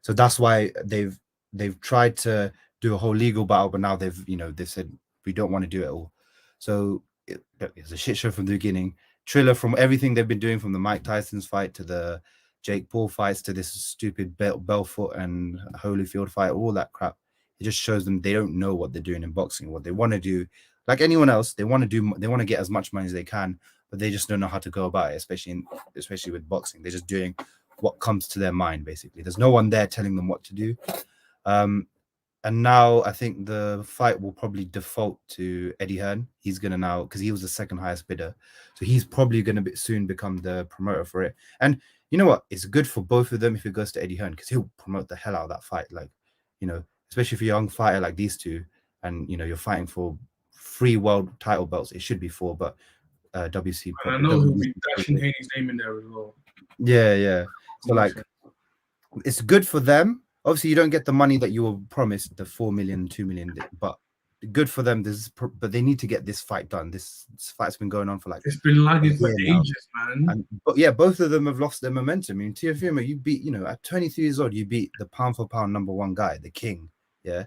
So that's why they've tried to do a whole legal battle, but now they've said we don't want to do it all. So it's a shit show from the beginning. Triller, from everything they've been doing, from the Mike Tyson's fight to the Jake Paul fights to this stupid Belfort and Holyfield fight, all that crap. It just shows them they don't know what they're doing in boxing. What they want to do, like anyone else, they want to get as much money as they can, but they just don't know how to go about it, especially with boxing. They're just doing what comes to their mind, basically. There's no one there telling them what to do. And now I think the fight will probably default to Eddie Hearn. He's going to now, because he was the second highest bidder. So he's probably going to soon become the promoter for it. And you know what? It's good for both of them if it goes to Eddie Hearn, because he'll promote the hell out of that fight. Like, you know, especially for a young fighter like these two, and, you know, you're fighting for 3 world title belts. It should be 4, but WC. And I know he'll be dashing Haney's name in there as well. Yeah. So, like, it's good for them. Obviously, you don't get the money that you were promised, the 4 million, 2 million, but good for them. But they need to get this fight done. This fight's been going on for like, it's been lagging for ages, man. But yeah, both of them have lost their momentum. I mean, Teofimo, you beat, you know, at 23 years old, you beat the pound for pound #1 guy, the king, yeah.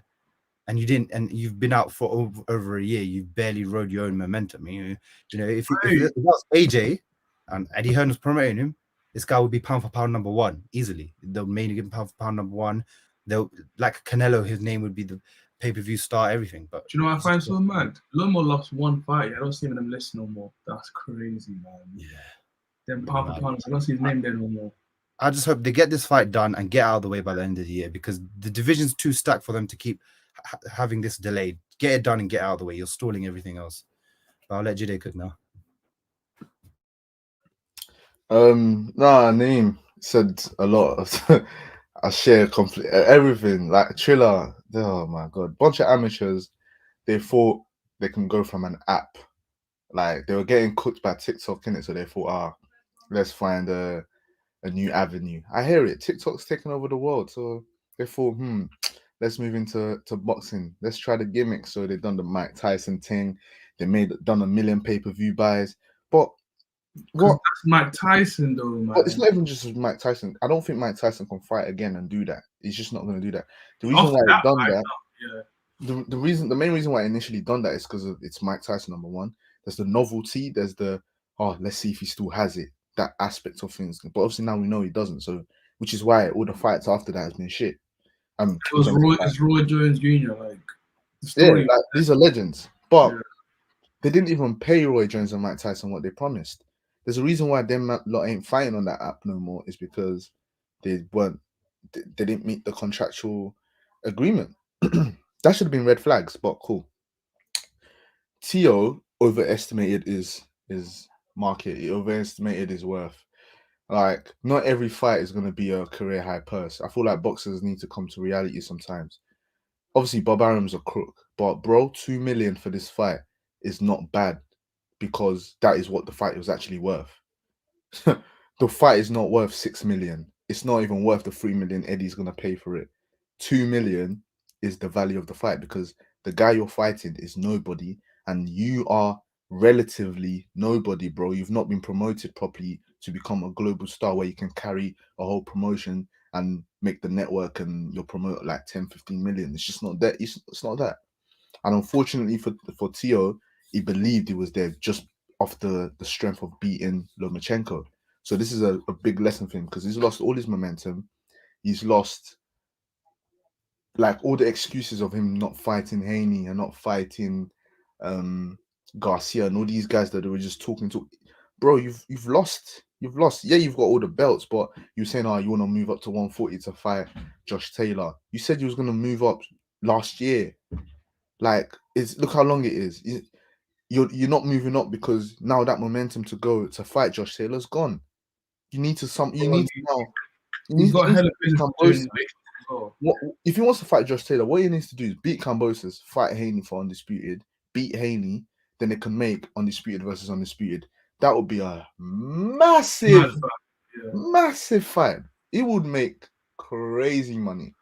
And you didn't, and you've been out for over a year. You barely rode your own momentum. You know, if it was AJ and Eddie Hearn was promoting him, this guy would be pound for pound #1 easily. They'll mainly give him pound for pound #1. They'll, like Canelo, his name would be the pay-per-view star, everything. But do you know what I find so mad? Lomo lost 1 fight. I don't see him in them lists no more. That's crazy, man. Yeah. Then pound for pound, I don't see his name there no more. I just hope they get this fight done and get out of the way by the end of the year, because the division's too stacked for them to keep having this delayed. Get it done and get out of the way. You're stalling everything else. But I'll let Jide cook now. Naeem said a lot. I share everything. Like Triller, oh my god, bunch of amateurs. They thought they can go from an app. Like, they were getting cooked by TikTok in it, so they thought, let's find a new avenue. I hear it. TikTok's taking over the world, so they thought, let's move into boxing. Let's try the gimmick. So they done the Mike Tyson thing. They done 1 million pay-per-view buys, but what? That's Mike Tyson, though, man. But it's not even just Mike Tyson. I don't think Mike Tyson can fight again and do that. He's just not going to do that. The reason why he's done that, the main reason why I initially done that is because it's Mike Tyson, #1. There's the novelty. There's the let's see if he still has it. That aspect of things. But obviously now we know he doesn't. So, which is why all the fights after that has been shit. It was Roy Jones Jr. Like, the story, like, these are legends, but they didn't even pay Roy Jones and Mike Tyson what they promised. There's a reason why them lot ain't fighting on that app no more. Is because they didn't meet the contractual agreement. That should have been red flags, but cool. Tio overestimated his market. He overestimated his worth. Like, not every fight is going to be a career high purse. I feel like boxers need to come to reality sometimes. Obviously, Bob Arum's a crook, but bro, 2 million for this fight is not bad, because that is what the fight was actually worth. The fight is not worth 6 million. It's not even worth the 3 million Eddie's going to pay for it. 2 million is the value of the fight, because the guy you're fighting is nobody, and you are relatively nobody, bro. You've not been promoted properly to become a global star where you can carry a whole promotion and make the network and you'll promote like 10, 15 million. It's just not that. It's not that. And unfortunately for Tio, he believed he was there just off the strength of beating Lomachenko. So this is a big lesson for him, because he's lost all his momentum. He's lost, like, all the excuses of him not fighting Haney and not fighting Garcia and all these guys that they were just talking to. Bro, you've lost. You've lost. Yeah, you've got all the belts, but you're saying, you want to move up to 140 to fight Josh Taylor. You said you was going to move up last year. Like, look how long it is. You're not moving up because now that momentum to go to fight Josh Taylor's gone. You need to He's got hella business. If he wants to fight Josh Taylor, what he needs to do is beat Kambosos, fight Haney for Undisputed, beat Haney, then they can make Undisputed versus Undisputed. That would be a massive fight. It would make crazy money.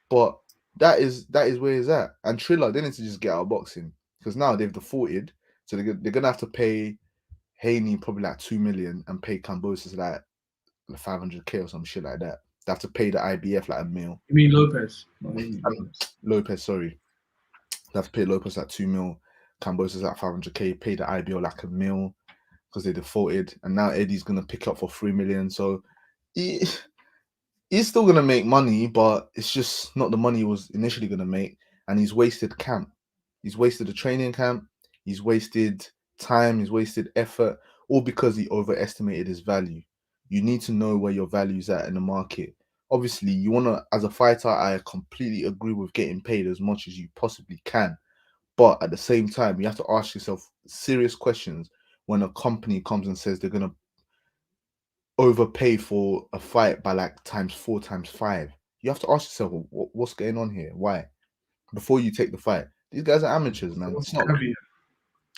But that is where he's at. And Triller, they need to just get out of boxing, because now they've defaulted. So they're going to have to pay Haney probably like 2 million and pay Kambosos like 500k or some shit like that. They have to pay the IBF like $1 million. You mean Lopez? Lopez, sorry. They have to pay Lopez like 2 million. Kambosos like 500k. Pay the IBO like $1 million because they defaulted. And now Eddie's going to pick up for 3 million. So he's still going to make money, but it's just not the money he was initially going to make. And he's wasted camp. He's wasted the training camp. He's wasted time. He's wasted effort. or because he overestimated his value. You need to know where your value's at in the market. Obviously, you want to, as a fighter, I completely agree with getting paid as much as you possibly can. But at the same time, you have to ask yourself serious questions when a company comes and says they're going to overpay for a fight by like ×4, ×5. You have to ask yourself, what's going on here? Why? Before you take the fight. These guys are amateurs, man. It's not.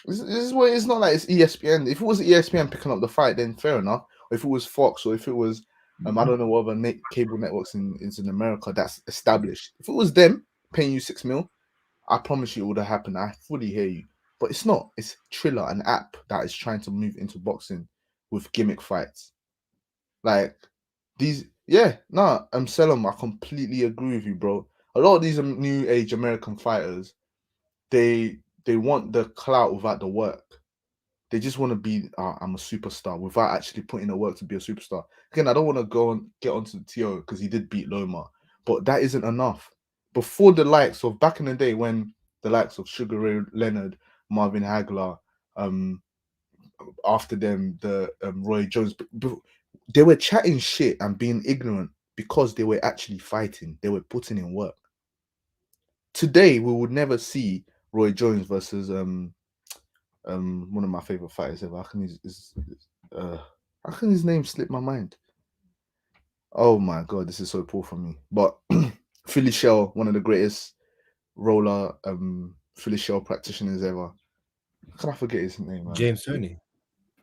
This is what it's not like it's ESPN. If it was ESPN picking up the fight, then fair enough. Or if it was Fox, or if it was I don't know what other cable networks in America that's established. If it was them paying you $6 million, I promise you it would have happened. I fully hear you. But it's not. It's Triller, an app that is trying to move into boxing with gimmick fights. Like these, Selim, I completely agree with you, bro. A lot of these new age American fighters, they want the clout without the work. They just want to be, I'm a superstar without actually putting the work to be a superstar. Again, I don't want to get onto the TO because he did beat Loma, but that isn't enough. Before the likes of back in the day when the likes of Sugar Ray Leonard, Marvin Hagler, after them, the Roy Jones, they were chatting shit and being ignorant because they were actually fighting. They were putting in work. Today, we would never see Roy Jones versus one of my favorite fighters ever. How can his name slip my mind? Oh my god, this is so poor for me. But Philly Shell, one of the greatest roller Philly Shell practitioners ever. How can I forget his name, man? James Toney.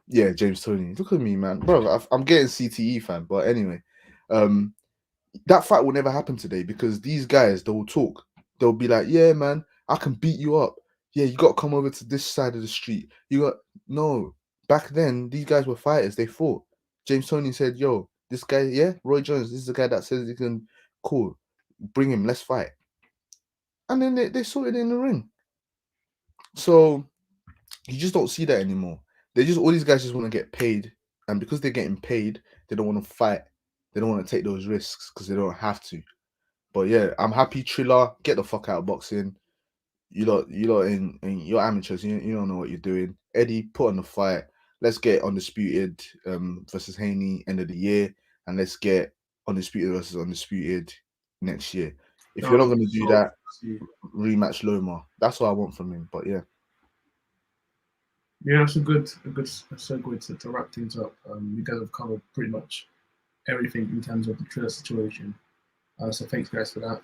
Yeah, James Toney. Look at me, man, bro. I'm getting CTE, fan. But anyway, that fight will never happen today because these guys, they will talk. They'll be like, "Yeah, man, I can beat you up. Yeah, you got to come over to this side of the street. No." Back then, these guys were fighters. They fought. James Toney said, "Yo, this guy, yeah, Roy Jones. This is the guy that says he can. Cool, bring him. Let's fight." And then they sorted it in the ring. So you just don't see that anymore. All these guys just want to get paid, and because they're getting paid, they don't want to fight. They don't want to take those risks because they don't have to. But yeah, I'm happy. Triller, get the fuck out of boxing. You lot, you're amateurs. You don't know what you're doing. Eddie, put on the fight. Let's get Undisputed versus Haney end of the year, and let's get Undisputed versus Undisputed next year. If you're not going to do that, rematch Loma. That's what I want from him. But yeah. Yeah, that's a good segue to wrap things up. You guys have covered pretty much everything in terms of the Triller situation. So thanks, guys, for that.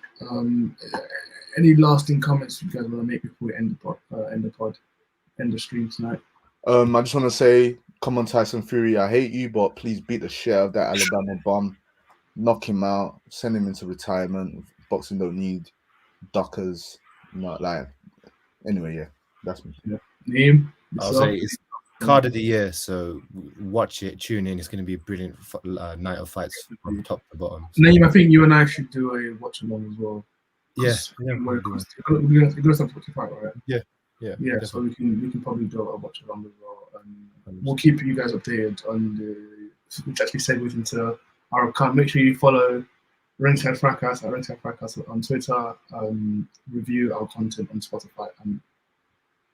Any lasting comments you guys want to make before we end the stream tonight? I just want to say, come on, Tyson Fury. I hate you, but please beat the shit out of that Alabama bum. Knock him out. Send him into retirement. Boxing don't need duckers. Not like. Anyway, yeah, that's me. Yeah. Neem, I'll say it's card of the year, so watch it, tune in. It's going to be a brilliant night of fights from top to bottom. So. Neem, I think you and I should do a watch along as well. Yeah, we're going to start to watch the fight, right? Yeah. Definitely. So we can probably do a watch along as well. We'll keep you guys updated on which actually segues into our account. Make sure you follow Ringside Fracas at Ringside Fracas on Twitter. Review our content on Spotify and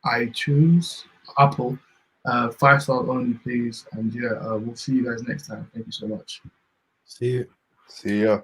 iTunes, Apple. 5-star only, please. And yeah, we'll see you guys next time. Thank you so much. See you. See ya.